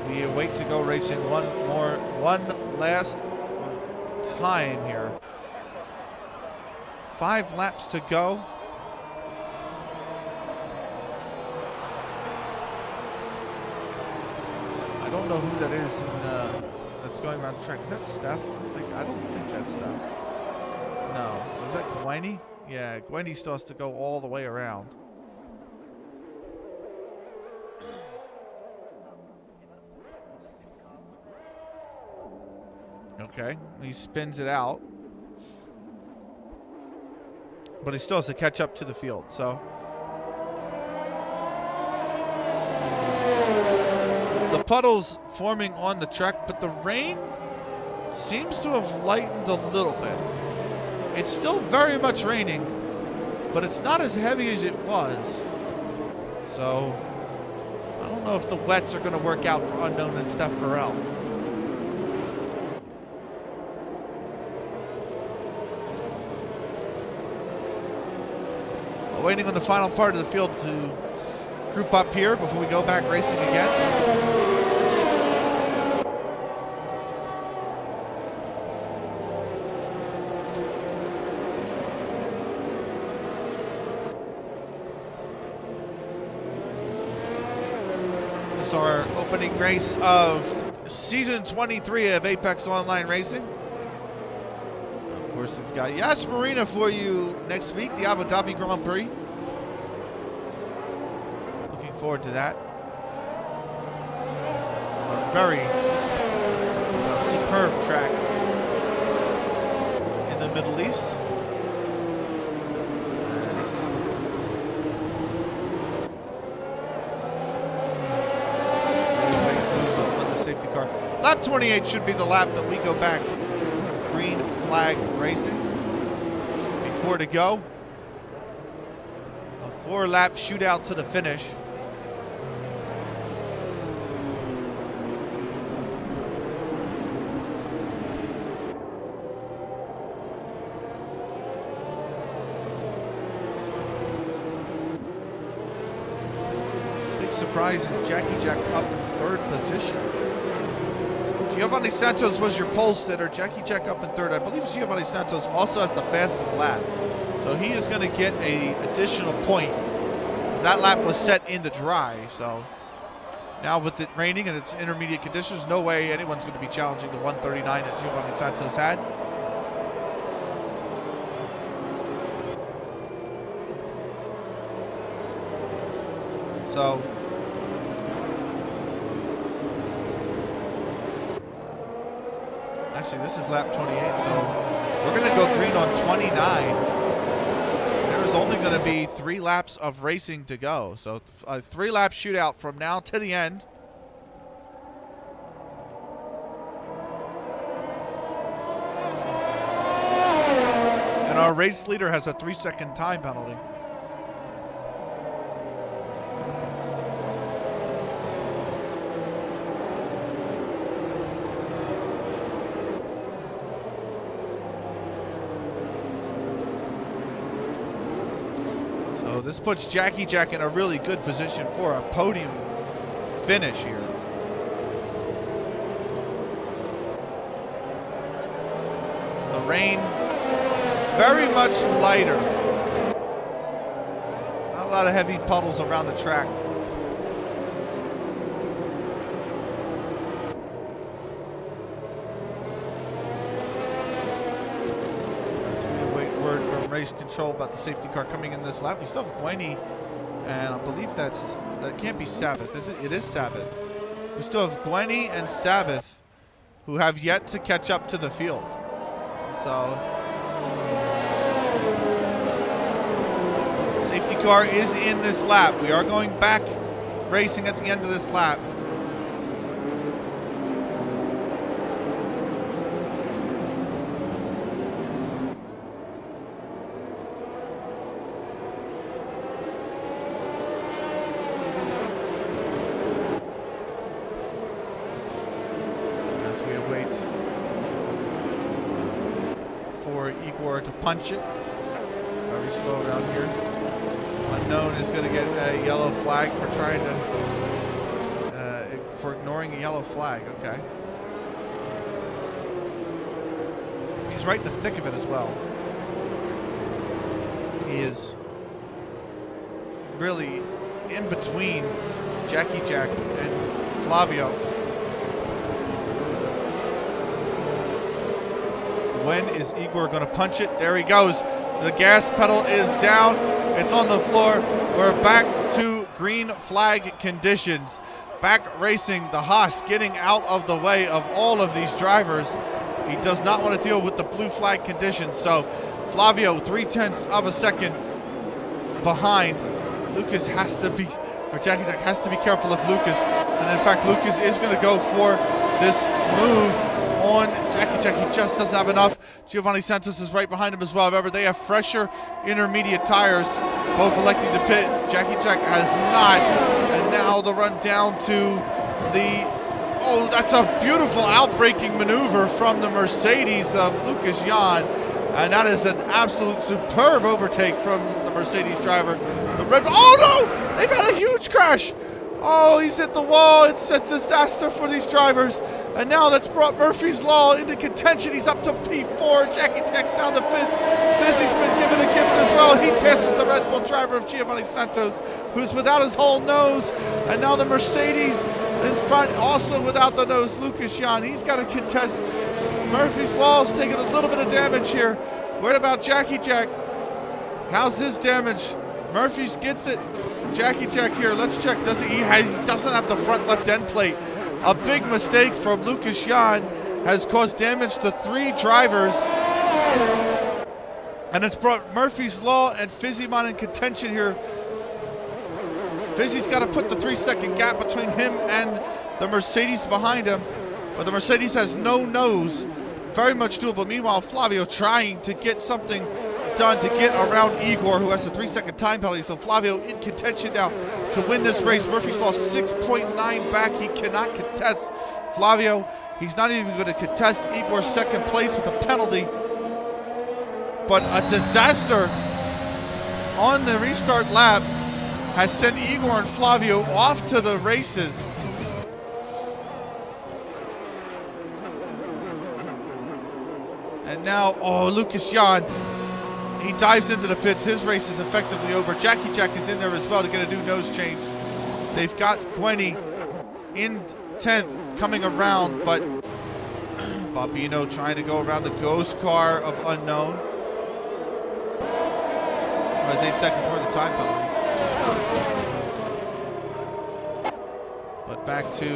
We await to go racing one last time here. 5 laps to go. I don't know who that is that's going around the track. Is that Steph? I don't think that's Steph. No. So is that Gwyney? Yeah, Gwyney still has to go all the way around. Okay, he spins it out. But he still has to catch up to the field, so. The puddles forming on the track, but the rain seems to have lightened a little bit. It's still very much raining, but it's not as heavy as it was. So, I don't know if the wets are going to work out for Unknown and Steph Farrell. Waiting on the final part of the field to group up here before we go back racing again. This is our opening race of season 23 of Apex Online Racing. Of course, we've got Yas Marina for you next week, the Abu Dhabi Grand Prix. Looking forward to that. A very superb track in the Middle East. On the safety car. Lap 28 should be the lap that we go back. Green flag racing. 4 to go. A 4-lap shootout to the finish. Big surprise is Jackie Jack up in 3rd position. Giovanni Santos was your pole sitter. Jackie Jack up in 3rd. I believe Giovanni Santos also has the fastest lap. So he is going to get an additional point. That lap was set in the dry. So Now with it raining and it's intermediate conditions, no way anyone's going to be challenging the 139 that Giovanni Santos had. So actually this is lap 28, so we're going to go green on 29. There's only going to be 3 laps of racing to go. So a 3-lap shootout from now to the end. And our race leader has a 3-second time penalty. So this puts Jackie Jack in a really good position for a podium finish here. The rain very much lighter. Not a lot of heavy puddles around the track. Race control about the safety car coming in this lap. We still have Guiney, and I believe that can't be Sabbath, is it? It is Sabbath. We still have Guiney and Sabbath, who have yet to catch up to the field. So safety car is in this lap. We are going back racing at the end of this lap. To punch it. Very slow around here. Unknown is going to get a yellow flag for trying to for ignoring a yellow flag. Okay. He's right in the thick of it as well. He is really in between Jackie Jack and Flavio. When is Igor going to punch it? There he goes. The gas pedal is down. It's on the floor. We're back to green flag conditions. Back racing. The Haas getting out of the way of all of these drivers. He does not want to deal with the blue flag conditions. So Flavio 0.3 of a second behind. Lucas has to be, or Jackie Jack has to be careful of Lucas. And in fact, Lucas is going to go for this move on Jackie Jack. He just doesn't have enough. Giovanni Santos is right behind him as well. However, they have fresher intermediate tires, both electing to pit. Jackie Jack has not. And now the run down to the, oh, that's a beautiful outbraking maneuver from the Mercedes of Lucas Jan. And that is an absolute superb overtake from the Mercedes driver. The Red Bull, oh no! They've had a huge crash. Oh, he's hit the wall. It's a disaster for these drivers. And now that's brought Murphy's Law into contention. He's up to P4. Jackie Jack's down to 5th. Fizzy's been given a gift as well. He passes the Red Bull driver of Giovanni Santos, who's without his whole nose. And now the Mercedes in front, also without the nose, Lucas Jan. He's got to contest. Murphy's Law is taking a little bit of damage here. What about Jackie Jack? How's his damage? Murphy's gets it. Jackie Jack here, let's check. He doesn't have the front left end plate. A big mistake from Lucas Jan has caused damage to 3 drivers. And it's brought Murphy's Law and Fizzymon in contention here. Fizzy's got to put the 3-second gap between him and the Mercedes behind him. But the Mercedes has no nose. Very much doable. Meanwhile, Flavio trying to get something done to get around Igor, who has a 3-second time penalty. So Flavio in contention now to win this race. Murphy's Law 6.9 back. He cannot contest Flavio. He's not even going to contest Igor's second place with a penalty. But a disaster on the restart lap has sent Igor and Flavio off to the races. And now, oh, Lucas Jan, he dives into the pits. His race is effectively over. Jackie Jack is in there as well to get a new nose change. They've got Guiney in 10th coming around, but Bobino trying to go around the ghost car of Unknown. It was 8 seconds worth of time penalties. But back to,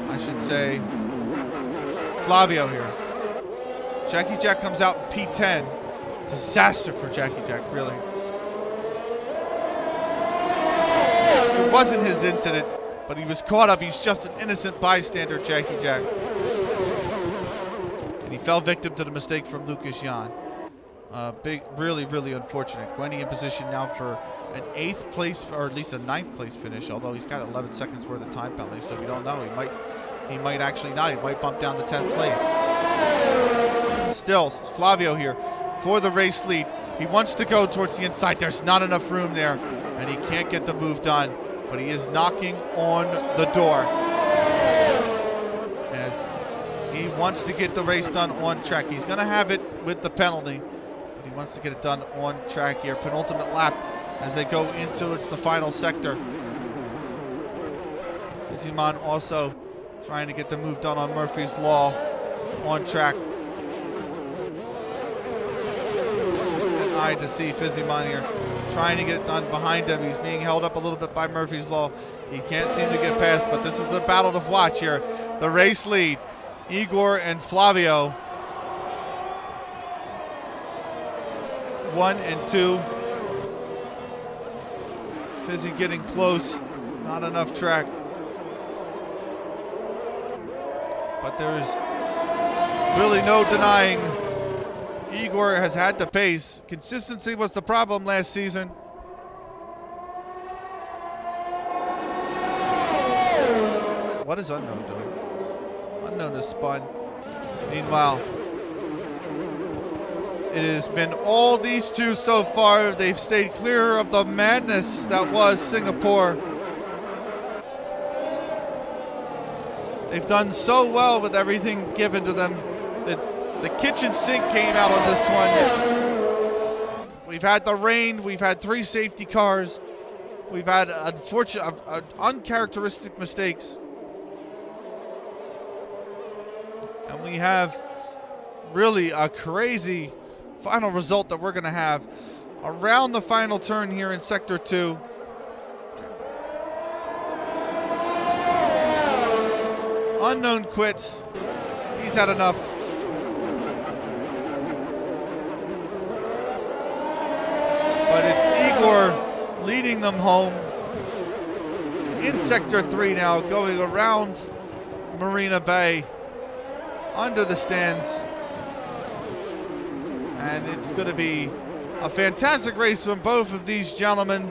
I should say, Flavio here. Jackie Jack comes out in P10. Disaster for Jackie Jack, really. It wasn't his incident, but he was caught up. He's just an innocent bystander, Jackie Jack. And he fell victim to the mistake from Lucas Jan. Really, really unfortunate. Gwenny in position now for an 8th place, or at least a 9th place finish, although he's got 11 seconds worth of time penalty, so we don't know. He might actually not. He might bump down to 10th place. Still, Flavio here for the race lead. He wants to go towards the inside. There's not enough room there, and he can't get the move done, but he is knocking on the door as he wants to get the race done on track. He's going to have it with the penalty, but he wants to get it done on track here. Penultimate lap as they go into the final sector. Fizzyman also trying to get the move done on Murphy's Law on track. Just an eye to see Fizzyman here trying to get it done behind him. He's being held up a little bit by Murphy's Law. He can't seem to get past, but this is the battle to watch here. The race lead, Igor and Flavio. 1 and 2. Fizzy getting close, not enough track. But there's really no denying Igor has had the pace. Consistency was the problem last season. What is Unknown doing? Unknown is spun. Meanwhile, it has been all these two so far. They've stayed clear of the madness that was Singapore. They've done so well with everything given to them. The kitchen sink came out on this one. We've had the rain. We've had 3 safety cars. We've had uncharacteristic mistakes. And we have really a crazy final result that we're going to have around the final turn here in Sector 2. Unknown quits. He's had enough. But it's Igor leading them home in Sector 3 now, going around Marina Bay under the stands. And it's going to be a fantastic race from both of these gentlemen.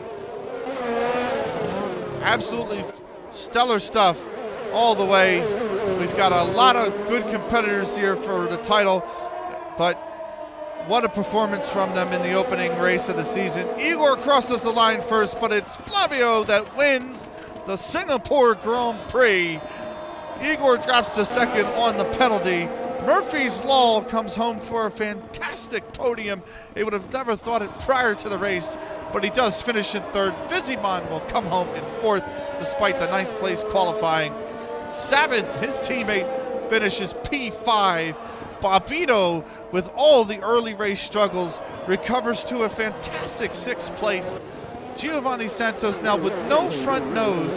Absolutely stellar stuff all the way. We've got a lot of good competitors here for the title, but what a performance from them in the opening race of the season. Igor crosses the line first, but it's Flavio that wins the Singapore Grand Prix. Igor drops to second on the penalty. Murphy's Law comes home for a fantastic podium. They would have never thought it prior to the race, but he does finish in third. Fizzyman will come home in fourth despite the 9th place qualifying. 7th, his teammate, finishes P5. Bobino, with all the early race struggles, recovers to a fantastic 6th place. Giovanni Santos now with no front nose,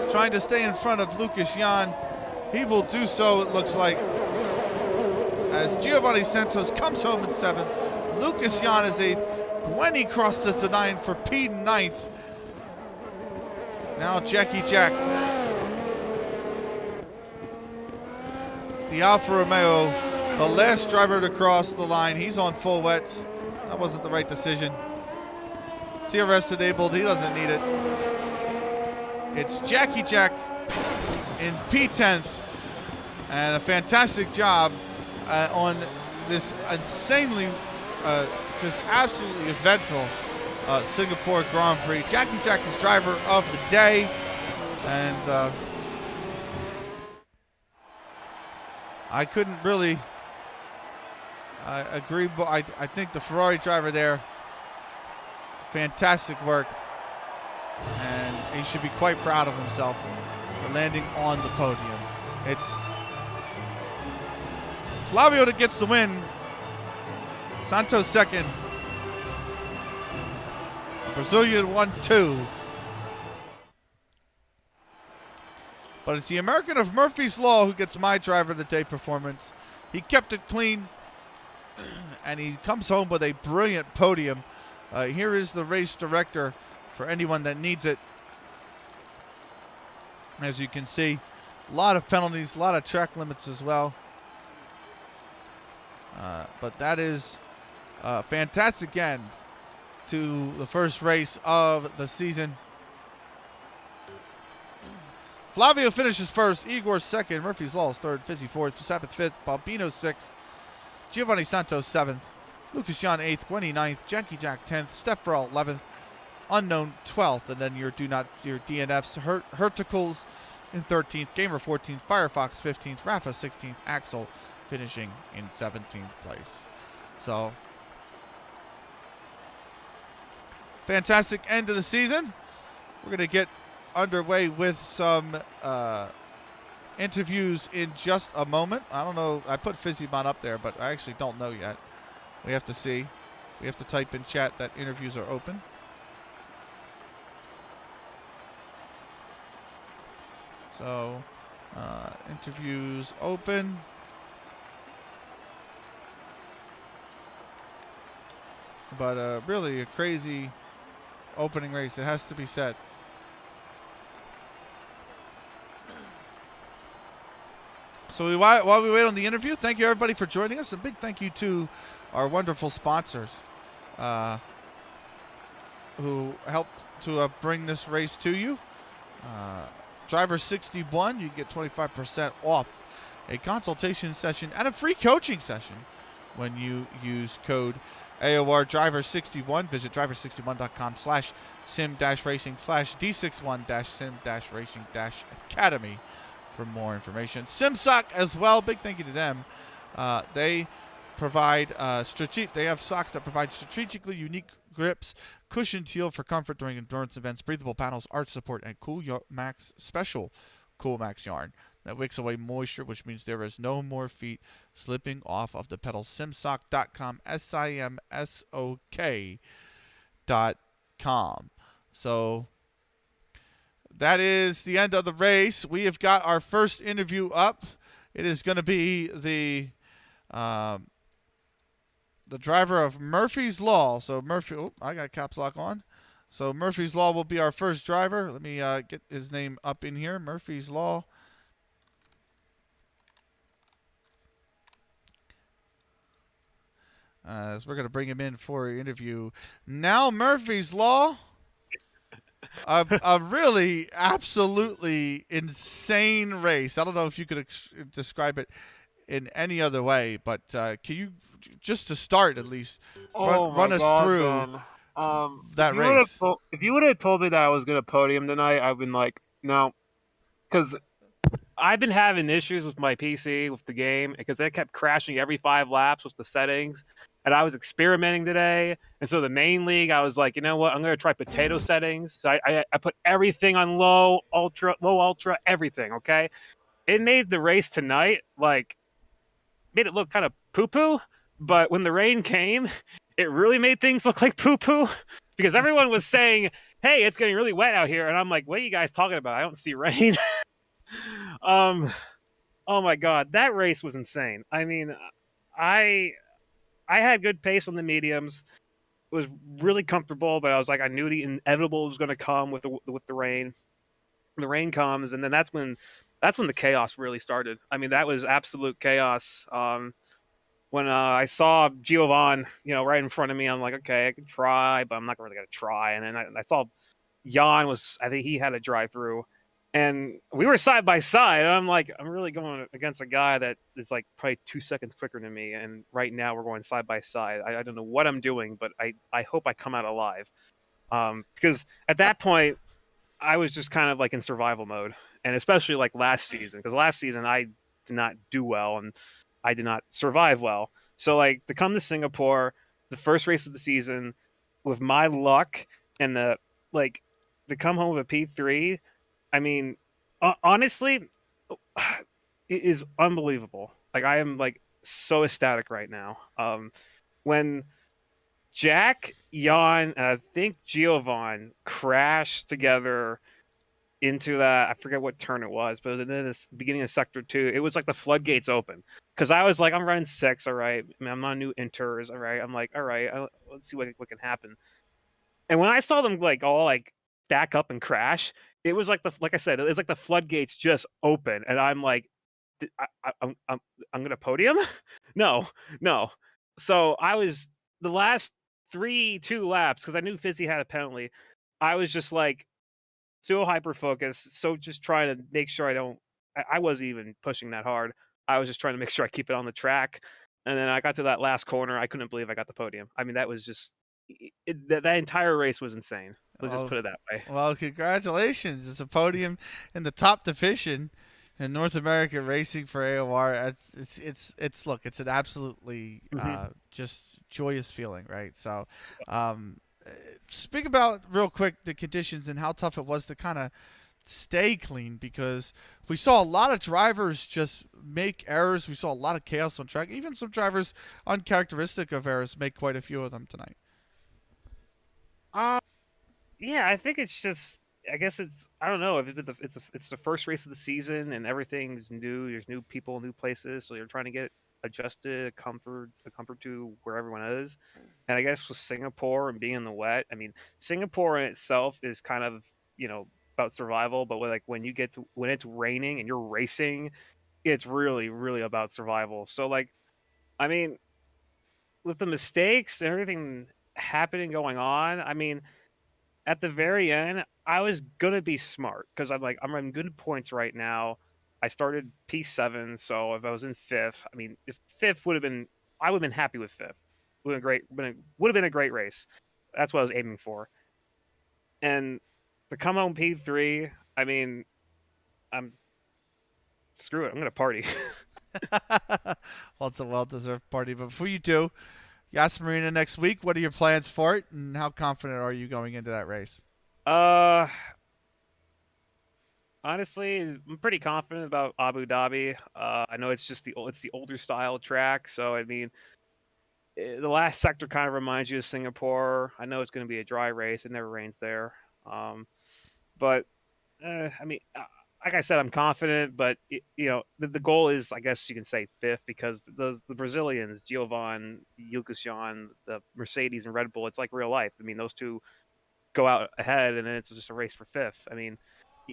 trying to stay in front of Lucas Jan. He will do so, it looks like, as Giovanni Santos comes home in 7th. Lucas Jan is 8th. Gwenny crosses the 9 for P9th. Now Jackie Jack, the Alfa Romeo, the last driver to cross the line. He's on full wets. That wasn't the right decision. TRS enabled, he doesn't need it. It's Jackie Jack in P10th, and a fantastic job on this insanely, just absolutely eventful Singapore Grand Prix. Jackie Jack is driver of the day, and I couldn't really agree, but I think the Ferrari driver there, fantastic work. and he should be quite proud of himself for landing on the podium. It's Flavio that gets the win. Santos second. Brazilian 1-2. But it's the American of Murphy's Law who gets my driver of the day performance. He kept it clean, and he comes home with a brilliant podium. Here is the race director for anyone that needs it. As you can see, a lot of penalties, a lot of track limits as well. But that is a fantastic end to the first race of the season. Flavio finishes first, Igor second, Murphy's Law is third, Fizzy fourth, Sabbath fifth, Balbino sixth, Giovanni Santos seventh, Lucas John eighth, Gwenny ninth, Janky Jack 10th, Steph Burrell 11th, Unknown 12th, and then your DNFs, Herticles in 13th, Gamer 14th, Firefox 15th, Rafa 16th, Axel finishing in 17th place. So, fantastic end of the season. We're going to get underway with some interviews in just a moment. I don't know. I put Fizzybon up there, but I actually don't know yet. We have to see. We have to type in chat that interviews are open. So, interviews open. But really a crazy opening race, it has to be said. So while we wait on the interview, thank you everybody for joining us. A big thank you to our wonderful sponsors who helped to bring this race to you. Driver 61, you get 25% off a consultation session and a free coaching session when you use code AOR Driver 61. Visit driver61.com/sim-racing/d61-sim-racing-academy for more information. SimSok as well, big thank you to them. They provide they have socks that provide strategically unique grips, cushioned heel for comfort during endurance events, breathable panels, arch support, and Cool-Max special Cool-Max yarn that wicks away moisture, which means there is no more feet slipping off of the pedals. SimSok.com, SIMSOK.com. So that is the end of the race. We have got our first interview up. It is going to be the driver of Murphy's Law. So I got caps lock on. So Murphy's Law will be our first driver. Let me get his name up in here. Murphy's Law. So we're going to bring him in for an interview. Now Murphy's Law. A really absolutely insane race. I don't know if you could describe it in any other way, but can you, just to start at least, run us through that race? If you would have told me that I was going to podium tonight, I've been like, no. Because I've been having issues with my PC, with the game, because it kept crashing every 5 laps with the settings. And I was experimenting today. And so the main league, I was like, you know what? I'm going to try potato settings. So I put everything on low, ultra, everything, okay? It made the race tonight, made it look kind of poo-poo. But when the rain came, it really made things look like poo-poo. Because everyone was saying, hey, it's getting really wet out here. And I'm like, what are you guys talking about? I don't see rain. Oh my God, that race was insane. I mean, I had good pace on the mediums. It was really comfortable, but I was like, I knew the inevitable was going to come with the rain. The rain comes, and then that's when the chaos really started. I mean, that was absolute chaos. When I saw Giovan, right in front of me, I'm like, okay, I can try, but I'm not really going to try. And then I saw Jan I think he had a drive through. And we were side by side, and I'm like, I'm really going against a guy that is like probably 2 seconds quicker than me. And right now we're going side by side. I don't know what I'm doing, but I hope I come out alive. Because at that point, I was just kind of like in survival mode. And especially like last season, because last season I did not do well and I did not survive well. So like to come to Singapore, the first race of the season, with my luck and the to come home with a P3, I mean, honestly, it is unbelievable. Like I am like so ecstatic right now. When Jack, Jan, and I think Giovanni crashed together into that. I forget what turn it was, but in the beginning of sector 2, it was like the floodgates open. Because I was like, I'm running 6, all right. I mean, I'm on new inters, all right. I'm like, all right, let's see what can happen. And when I saw them like all like stack up and crash, it was like I said, it was like the floodgates just open, and I'm like, I'm gonna podium? No, no. So I was the last 2 laps because I knew Fizzy had a penalty. I was just like so hyper focused, so just trying to make sure I don't. I wasn't even pushing that hard. I was just trying to make sure I keep it on the track. And then I got to that last corner. I couldn't believe I got the podium. I mean, that was just that entire race was insane. Let's just put it that way. Well, congratulations! It's a podium in the top division in North America racing for AOR. It's look, it's an absolutely just joyous feeling, right? So, speak about real quick the conditions and how tough it was to kind of stay clean, because we saw a lot of drivers just make errors. We saw a lot of chaos on track. Even some drivers uncharacteristic of errors make quite a few of them tonight. Yeah, I think it's just. I guess it's. I don't know if it's the first race of the season and everything's new. There's new people, new places, so you're trying to get adjusted, comfort to where everyone is. And I guess with Singapore and being in the wet, I mean, Singapore in itself is kind of about survival, but when you get to when it's raining and you're racing, it's really really about survival. So like, I mean, with the mistakes and everything happening going on, I mean at the very end, I was gonna be smart because I'm in good points right now. I started P7, so if I was in fifth, I mean, if fifth would have been, I would have been happy with fifth. Would have been great. Would have been a great race. That's what I was aiming for. And to come home P3, I mean, I'm screw it. I'm gonna party. Well, it's a well-deserved party. But before you do, Yas Marina next week. What are your plans for it, and how confident are you going into that race? uh, Honestly, I'm pretty confident about Abu Dhabi. I know it's just the older style track, so I mean, the last sector kind of reminds you of Singapore. I know it's going to be a dry race; it never rains there. But I mean, like I said, I'm confident. But the goal is, I guess you can say fifth because the Brazilians, Giovan, Jan, the Mercedes and Red Bull, it's like real life. I mean, those two go out ahead, and then it's just a race for fifth. I mean,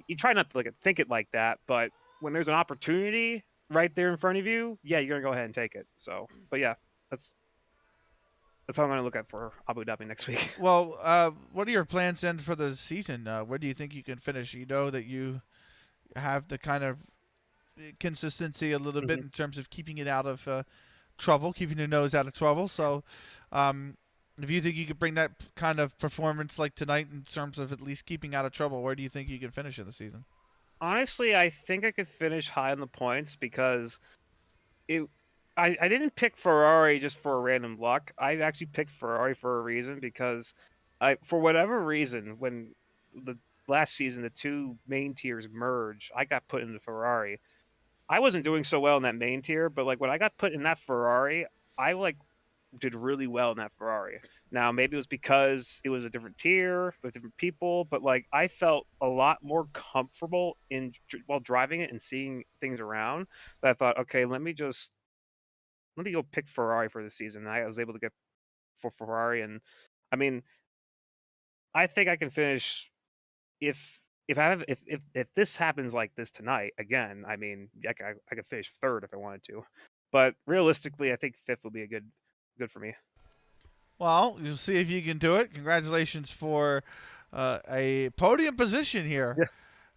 you try not to think it like that, but when there's an opportunity right there in front of you, yeah, you're gonna go ahead and take it. So, but yeah, that's how I'm gonna look at for Abu Dhabi next week. Well, what are your plans then for the season? Where do you think you can finish? You know that you have the kind of consistency a little bit in terms of keeping it out of trouble, keeping your nose out of trouble. So, if you think you could bring that kind of performance like tonight in terms of at least keeping out of trouble, where do you think you can finish in the season? Honestly, I think I could finish high in the points because I didn't pick Ferrari just for a random luck. I actually picked Ferrari for a reason because for whatever reason, when the last season the two main tiers merged, I got put into Ferrari. I wasn't doing so well in that main tier, but like when I got put in that Ferrari, I did really well in that Ferrari. Now, maybe it was because it was a different tier with different people, but like I felt a lot more comfortable while driving it and seeing things around. That I thought, okay, let me go pick Ferrari for the season. And I was able to get for Ferrari, and I mean, I think I can finish if this happens like this tonight again. I mean, I could finish third if I wanted to, but realistically, I think fifth will be a good for me. Well, you'll see if you can do it. Congratulations for a podium position here.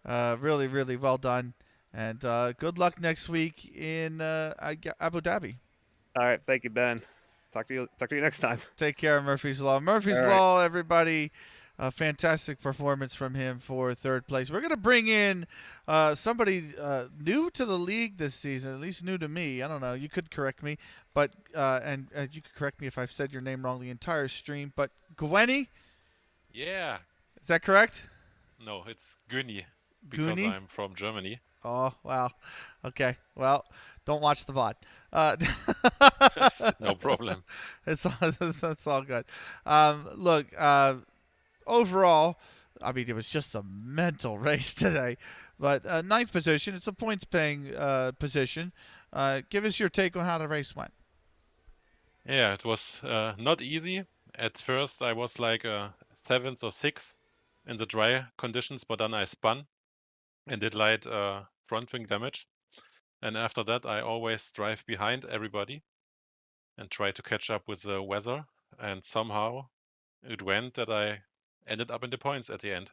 Yeah. Really, really well done. And good luck next week in Abu Dhabi. All right, thank you, Ben. Talk to you next time. Take care of Murphy's Law. Murphy's Law, everybody. A fantastic performance from him for third place. We're going to bring in somebody new to the league this season, at least new to me. I don't know. You could correct me, but and you could correct me if I've said your name wrong the entire stream. But Gwenny? Yeah. Is that correct? No, it's Güni because Goonie? I'm from Germany. Oh, wow. Okay. Well, don't watch the VOD. No problem. It's all, that's all good. Look, overall, I mean, it was just a mental race today. But ninth position, it's a points paying position. Give us your take on how the race went. Yeah, it was not easy. At first, I was like a seventh or sixth in the dry conditions, but then I spun and did light front wing damage. And after that, I always drive behind everybody and try to catch up with the weather. And somehow it went that I ended up in the points at the end.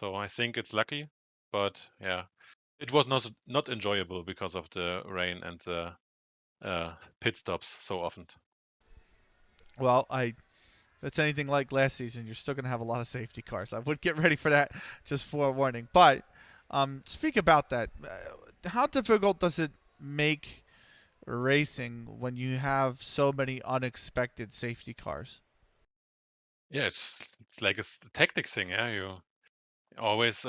So I think it's lucky, but yeah, it was not enjoyable because of the rain and the pit stops so often. Well, if it's anything like last season, you're still going to have a lot of safety cars. I would get ready for that, just forewarning. But speak about that. How difficult does it make racing when you have so many unexpected safety cars? Yeah, it's like a tactic thing. Yeah, you always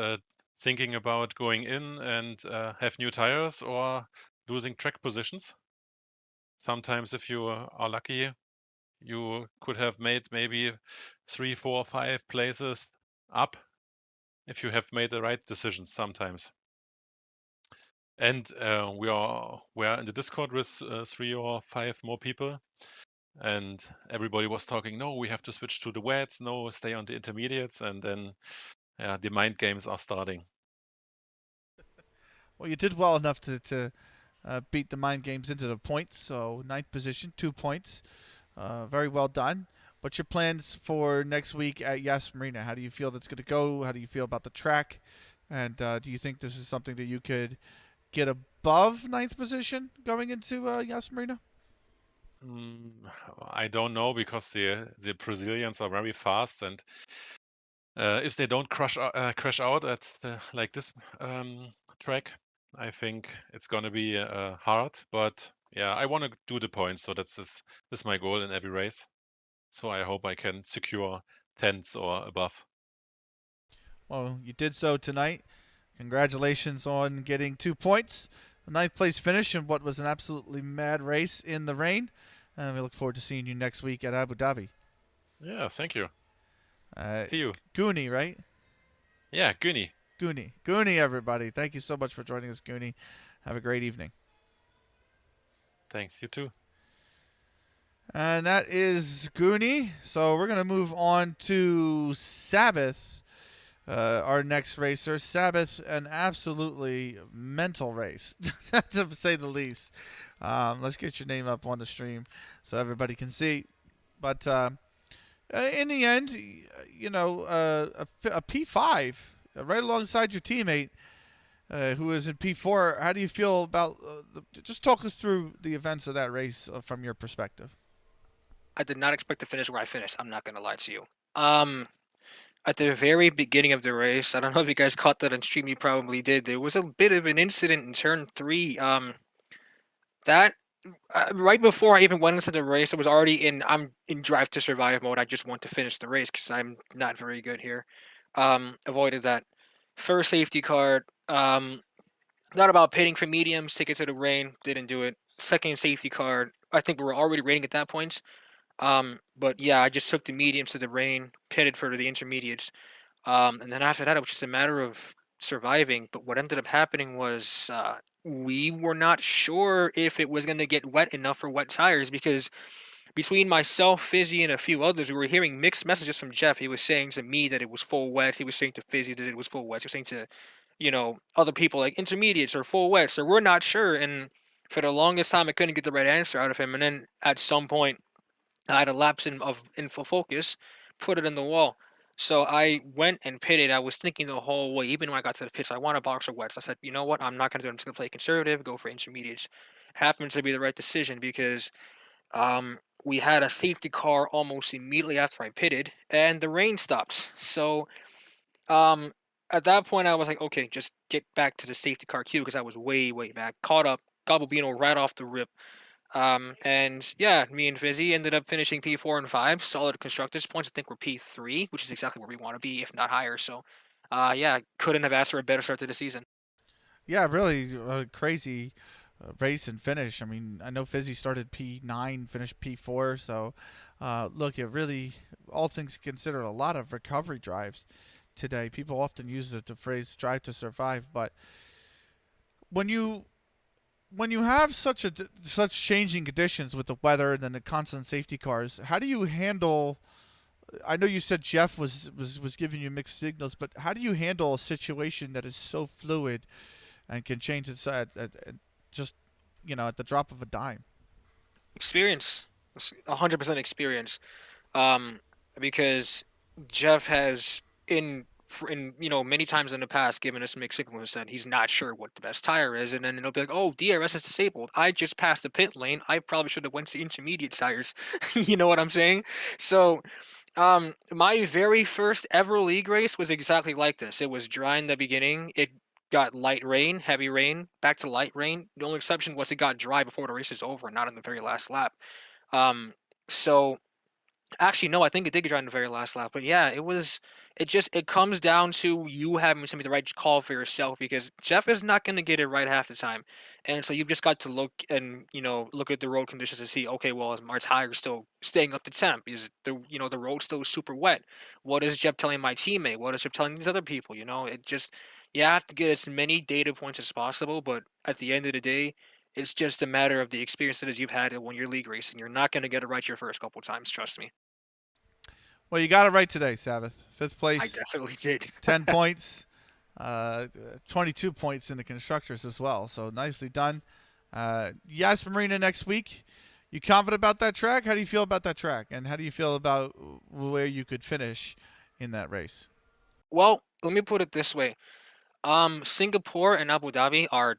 thinking about going in and have new tires or losing track positions. Sometimes, if you are lucky, you could have made maybe 3, 4, 5 places up if you have made the right decisions sometimes. And we are in the Discord with 3 or 5 more people, and everybody was talking. No, we have to switch to the wets. No, stay on the intermediates, and then the mind games are starting. Well, you did well enough to beat the mind games into the points. So ninth position, 2 points. Very well done. What's your plans for next week at Yas Marina? How do you feel that's going to go? How do you feel about the track? And do you think this is something that you could get above ninth position going into Yas Marina? Mm, I don't know because the Brazilians are very fast, and if they don't crash out at like this track, I think it's gonna be hard. But yeah, I want to do the points, so this is my goal in every race. So I hope I can secure tenths or above. Well, you did so tonight. Congratulations on getting 2 points. A ninth place finish in what was an absolutely mad race in the rain. And we look forward to seeing you next week at Abu Dhabi. Yeah, thank you. Uh, See you. Goonie, right? Yeah, Güni. Goonie. Goonie, everybody. Thank you so much for joining us, Goonie. Have a great evening. Thanks, you too. And that is Goonie. So we're going to move on to Sabbath, our next racer. Sabbath, an absolutely mental race, to say the least. Let's get your name up on the stream so everybody can see. But in the end, a P5 right alongside your teammate who is in P4. How do you feel about just talk us through the events of that race from your perspective? I did not expect to finish where I finished. I'm not gonna lie to you. At the very beginning of the race, I don't know if you guys caught that on stream. You probably did. There was a bit of an incident in turn 3. That right before I even went into the race, I was already in. I'm in drive to survive mode. I just want to finish the race because I'm not very good here. Avoided that. First safety card. Not about pitting for mediums. Take it to the rain. Didn't do it. Second safety card. I think we were already raining at that point. But yeah, I just took the mediums to the rain, pitted for the intermediates. And then after that, it was just a matter of surviving. But what ended up happening was we were not sure if it was going to get wet enough for wet tires because between myself, Fizzy, and a few others, we were hearing mixed messages from Jeff. He was saying to me that it was full wet. He was saying to Fizzy that it was full wet. He was saying to, other people like intermediates or full wet. So we're not sure. And for the longest time, I couldn't get the right answer out of him. And then at some point, I had a lapse of info focus, put it in the wall. So I went and pitted. I was thinking the whole way, even when I got to the pits, I want a boxer wets. I said, you know what? I'm not going to do it. I'm just going to play conservative, go for intermediates. Happened to be the right decision because we had a safety car almost immediately after I pitted, and the rain stopped. So um, at that point, I was like, okay, just get back to the safety car queue because I was way, way back. Caught up, Gabobino right off the rip. And yeah, me and Fizzy ended up finishing P4 and 5, solid constructors points. I think we're P3, which is exactly where we want to be, if not higher. So, yeah, couldn't have asked for a better start to the season. Yeah, really crazy race and finish. I mean, I know Fizzy started P9, finished P4. So, look, it really, all things considered, a lot of recovery drives today. People often use the phrase "drive to survive," but when you have such changing conditions with the weather and then the constant safety cars, how do you handle? I know you said Jeff was giving you mixed signals, but how do you handle a situation that is so fluid and can change its at just at the drop of a dime? Experience, 100% experience. Um, because Jeff has in many times in the past given us mixed signals that he's not sure what the best tire is, and then it'll be like, oh, DRS is disabled. I just passed the pit lane. I probably should have went to intermediate tires. You know what I'm saying? So my very first ever league race was exactly like this. It was dry in the beginning. It got light rain, heavy rain, back to light rain. The only exception was it got dry before the race was over, not in the very last lap. So actually, no, I think it did get dry in the very last lap. But yeah, it was. It comes down to you having to make the right call for yourself, because Jeff is not going to get it right half the time, and so you've just got to look and look at the road conditions to see, okay, well, is my tire still staying up to temp? Is the road still super wet? What is Jeff telling my teammate? What is Jeff telling these other people? It just, you have to get as many data points as possible. But at the end of the day, it's just a matter of the experiences you've had when you're league racing. You're not going to get it right your first couple times, trust me. Well, you got it right today, Sabbath. 5th place. I definitely did. 10 points. 22 points in the constructors as well. So nicely done. Yes, Marina next week. You confident about that track? How do you feel about that track? And how do you feel about where you could finish in that race? Well, let me put it this way. Singapore and Abu Dhabi are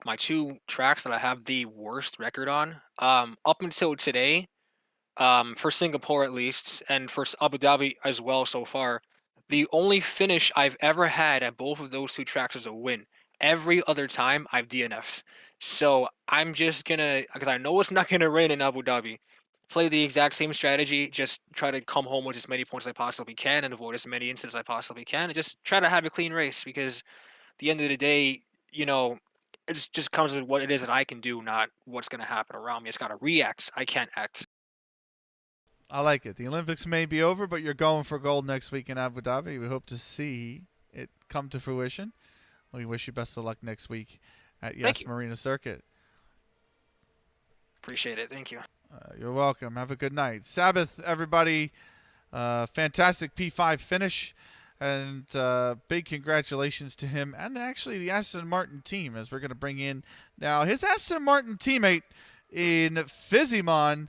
my two tracks that I have the worst record on. Up until today, for Singapore at least, and for Abu Dhabi as well so far, the only finish I've ever had at both of those two tracks is a win. Every other time I've DNF'd. So I'm just gonna, because I know it's not gonna rain in Abu Dhabi, play the exact same strategy, just try to come home with as many points as I possibly can and avoid as many incidents as I possibly can, and just try to have a clean race, because at the end of the day, it just comes with what it is that I can do, not what's gonna happen around me. It's gotta react. I can't act. I like it. The Olympics may be over, but you're going for gold next week in Abu Dhabi. We hope to see it come to fruition. We wish you best of luck next week at Marina Circuit. Appreciate it. Thank you. You're welcome. Have a good night. Sabbath, everybody. Fantastic P5 finish. And big congratulations to him and actually the Aston Martin team, as we're going to bring in now his Aston Martin teammate in Fizzymon.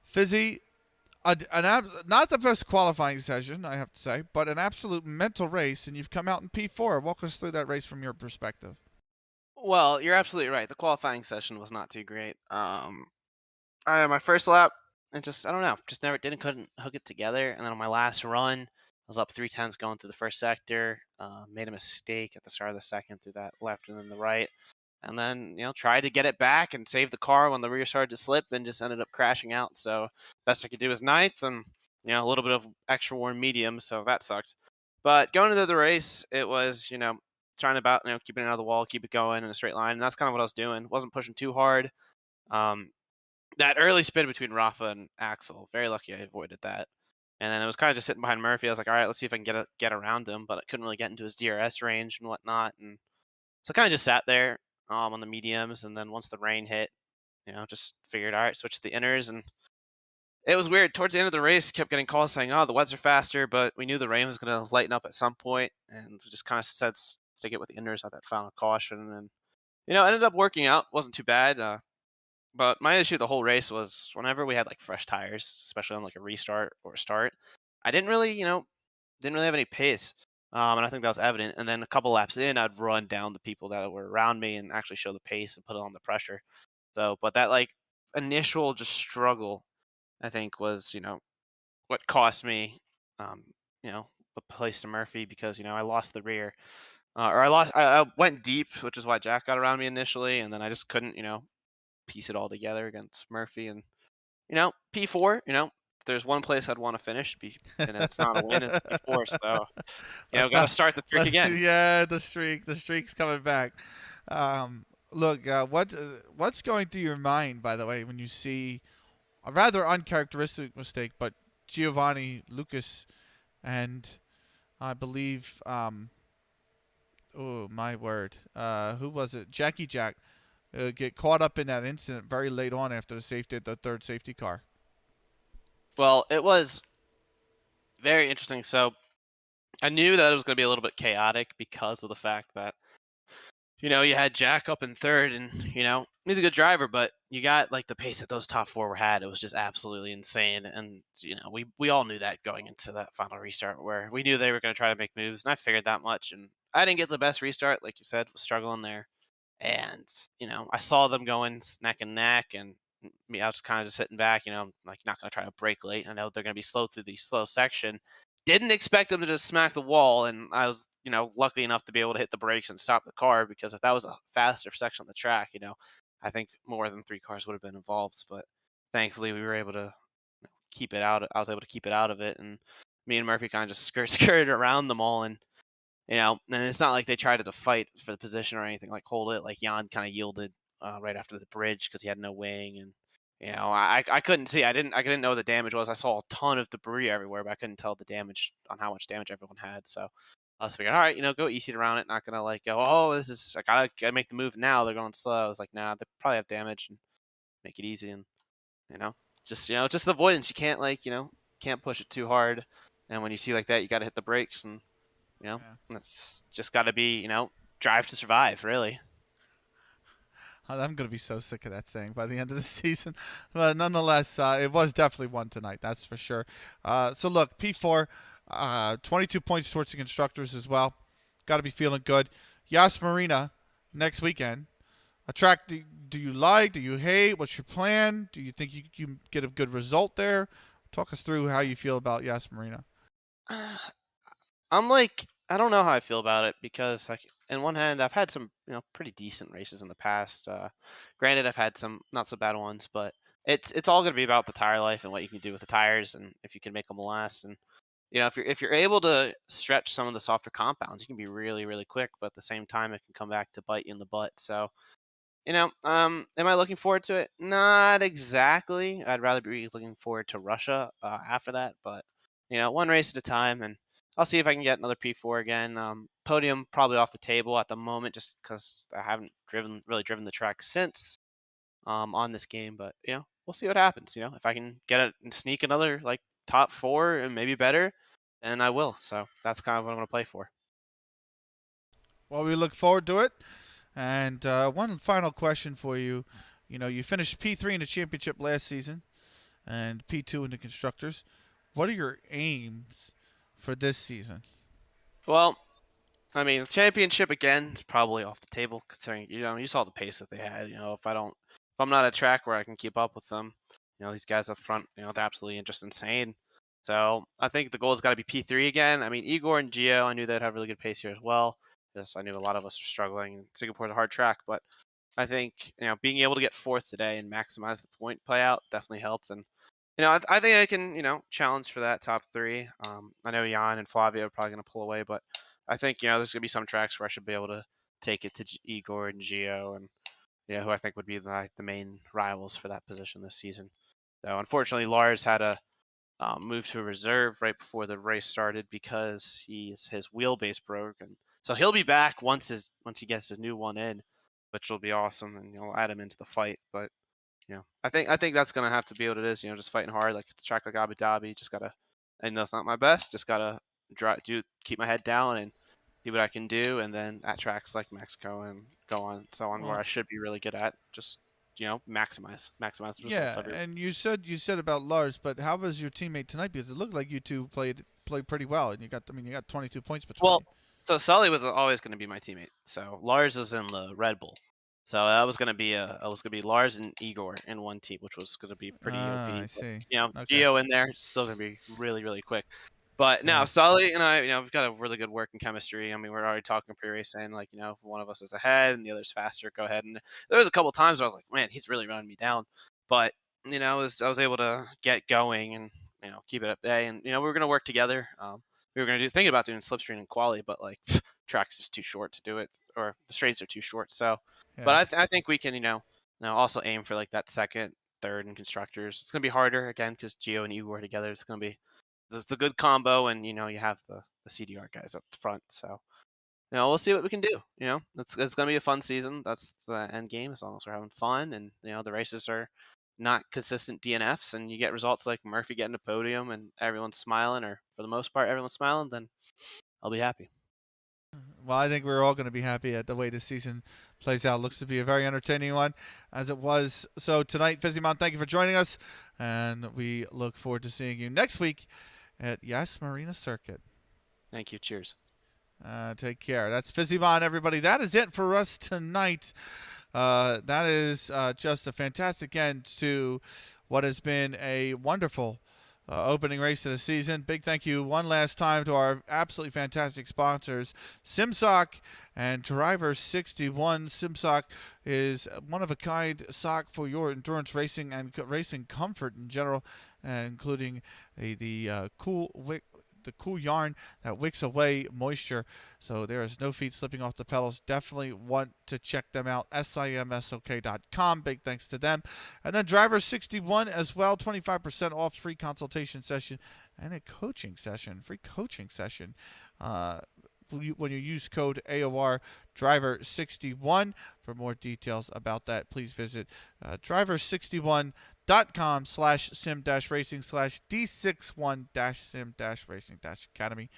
Fizzy, not the best qualifying session, I have to say, but an absolute mental race, and you've come out in P4. Walk us through that race from your perspective. Well, you're absolutely right. The qualifying session was not too great. My first lap, I don't know, couldn't hook it together. And then on my last run, I was up 3/10 going through the first sector. Made a mistake at the start of the second through that left and then the right. And then, tried to get it back and save the car when the rear started to slip and just ended up crashing out. So best I could do was ninth and, a little bit of extra worn medium. So that sucked. But going into the race, it was, trying to keep it out of the wall, keep it going in a straight line. And that's kind of what I was doing. Wasn't pushing too hard. That early spin between Rafa and Axel, very lucky I avoided that. And then it was kind of just sitting behind Murphy. I was like, all right, let's see if I can get around him. But I couldn't really get into his DRS range and whatnot. And so I kind of just sat there on the mediums. And then once the rain hit, just figured, all right, switch to the inners. And it was weird. Towards the end of the race, kept getting calls saying, oh, the wets are faster. But we knew the rain was going to lighten up at some point. And just kind of said, stick it with the inners at that final caution. And, ended up working out. Wasn't too bad. But my issue the whole race was whenever we had like fresh tires, especially on like a restart or a start, I didn't really have any pace. And I think that was evident. And then a couple laps in, I'd run down the people that were around me and actually show the pace and put it on the pressure. So, but that like initial just struggle, I think was, what cost me, the place to Murphy, because, I lost the rear. I went deep, which is why Jack got around me initially. And then I just couldn't, piece it all together against Murphy. And, P4, there's one place I'd want to finish, and it's not a win, it's P4. So Let's got to not- start the streak again. Yeah, the streak's coming back. Look, what's going through your mind, by the way, when you see a rather uncharacteristic mistake, but Giovanni, Lucas, and I believe, oh my word, who was it? Jackie Jack get caught up in that incident very late on after the third safety car. Well, it was very interesting. So I knew that it was going to be a little bit chaotic because of the fact that, you had Jack up in third, and, he's a good driver, but you got, like, the pace that those top four had. It was just absolutely insane. And, we all knew that going into that final restart, where we knew they were going to try to make moves, and I figured that much. And I didn't get the best restart, like you said, was struggling there. And, I saw them going neck and neck, and me, I was kind of just sitting back, I'm like, not going to try to brake late. I know they're going to be slow through the slow section. Didn't expect them to just smack the wall, and I was, lucky enough to be able to hit the brakes and stop the car, because if that was a faster section of the track, I think more than 3 cars would have been involved. But thankfully, we were able to keep it out. I was able to keep it out of it, and me and Murphy kind of just skirted around them all, and and it's not like they tried to fight for the position or anything, like hold it. Like Jan kind of yielded right after the bridge because he had no wing, and I couldn't see. I didn't know what the damage was. I saw a ton of debris everywhere, but I couldn't tell the damage on how much damage everyone had. So I was figuring, all right, go easy around it. Not gonna go, oh, I gotta make the move now. They're going slow. I was like, nah, they probably have damage, and make it easy, and just just the avoidance. You can't can't push it too hard, and when you see like that, you got to hit the brakes, and that's just got to be drive to survive, really. I'm going to be so sick of that saying by the end of the season. But nonetheless, it was definitely one tonight, that's for sure. So, look, P4, 22 points towards the constructors as well. Got to be feeling good. Yas Marina next weekend. A track do you like? Do you hate? What's your plan? Do you think you get a good result there? Talk us through how you feel about Yas Marina. I'm like, I don't know how I feel about it, because on one hand, I've had some pretty decent races in the past. Granted, I've had some not so bad ones, but it's all going to be about the tire life and what you can do with the tires, and if you can make them last. And if you're able to stretch some of the softer compounds, you can be really, really quick, but at the same time, it can come back to bite you in the butt. So am I looking forward to it? Not exactly. I'd rather be looking forward to Russia after that, but one race at a time, and I'll see if I can get another P4 again. Podium probably off the table at the moment, just because I haven't really driven the track since on this game. But we'll see what happens. If I can get it and sneak another top 4 and maybe better, then I will. So that's kind of what I'm going to play for. Well, we look forward to it. And one final question for you. You finished P3 in the championship last season and P2 in the constructors. What are your aims for this season? Well, I mean, the championship again is probably off the table, considering you saw the pace that they had. If I'm not at a track where I can keep up with them, these guys up front, they're absolutely just insane. So I think the goal has got to be P3 again. I mean, Igor and Gio, I knew they'd have really good pace here as well. Yes, I knew a lot of us are struggling. Singapore's a hard track, but I think being able to get 4th today and maximize the point playout definitely helped. And I think I can challenge for that top 3. I know Jan and Flavio are probably going to pull away, but I think there's going to be some tracks where I should be able to take it to Igor and Gio, and who I think would be the main rivals for that position this season. So unfortunately, Lars had a move to a reserve right before the race started because his wheelbase broke, and so he'll be back once he gets his new one in, which will be awesome, and add him into the fight. But I think that's gonna have to be what it is. Just fighting hard, like a track like Abu Dhabi. Just gotta, and that's not my best. Just gotta keep my head down and do what I can do, and then at tracks like Mexico and go on so on, where I should be really good at, just maximize the results. Yeah, and you said about Lars, but how was your teammate tonight? Because it looked like you two played pretty well, and you got 22 points between. Well, so Sully was always going to be my teammate. So Lars is in the Red Bull. So that was going to be Lars and Igor in one team, which was going to be pretty OP. I see. But, Gio in there, it's still going to be really, really quick. But now Sully and I, we've got a really good working chemistry. I mean, we're already talking pre-race, saying if one of us is ahead and the other's faster, go ahead. And there was a couple times where I was like, man, he's really running me down. But I was able to get going, and keep it at bay. And we're gonna work together. We were gonna think about doing slipstream and quali, but like track's just too short to do it, or the straights are too short. So, Yeah. but I think we can also aim for like that second, third, and constructors. It's gonna be harder again because Gio and Igor together. It's a good combo, and you have the CDR guys up front. So we'll see what we can do. It's gonna be a fun season. That's the end game, as long as we're having fun, and the races are not consistent DNFs, and you get results like Murphy getting a podium and everyone's smiling, or for the most part everyone's smiling, then I'll be happy. Well, I think we're all going to be happy at the way this season plays out. Looks to be a very entertaining one, as it was. So tonight, Fizzymon, thank you for joining us, and we look forward to seeing you next week at Marina Circuit. Thank you. Cheers. Take care. That's Fizzymon, everybody. That is it for us tonight. That is just a fantastic end to what has been a wonderful opening race of the season. Big thank you one last time to our absolutely fantastic sponsors, SimSok and Driver 61. SimSok is one-of-a-kind sock for your endurance racing and racing comfort in general, including the cool yarn that wicks away moisture, so there is no feet slipping off the pedals. Definitely want to check them out. simsok.com. Big thanks to them. And then Driver 61 as well, 25% off, free consultation session and a coaching session, free coaching session. When you use code AOR Driver 61. For more details about that, please visit driver61.com/sim-racing/d61-sim-racing-academy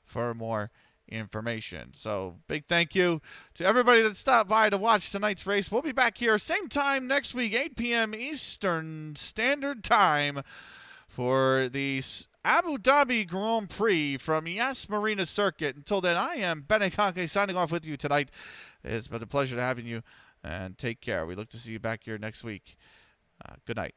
for more information. So big thank you to everybody that stopped by to watch tonight's race. We'll be back here same time next week, 8 p.m. Eastern Standard Time, for the Abu Dhabi Grand Prix from Marina Circuit. Until then, I am Benikage signing off with you tonight. It's been a pleasure to having you, and take care. We look to see you back here next week. Good night.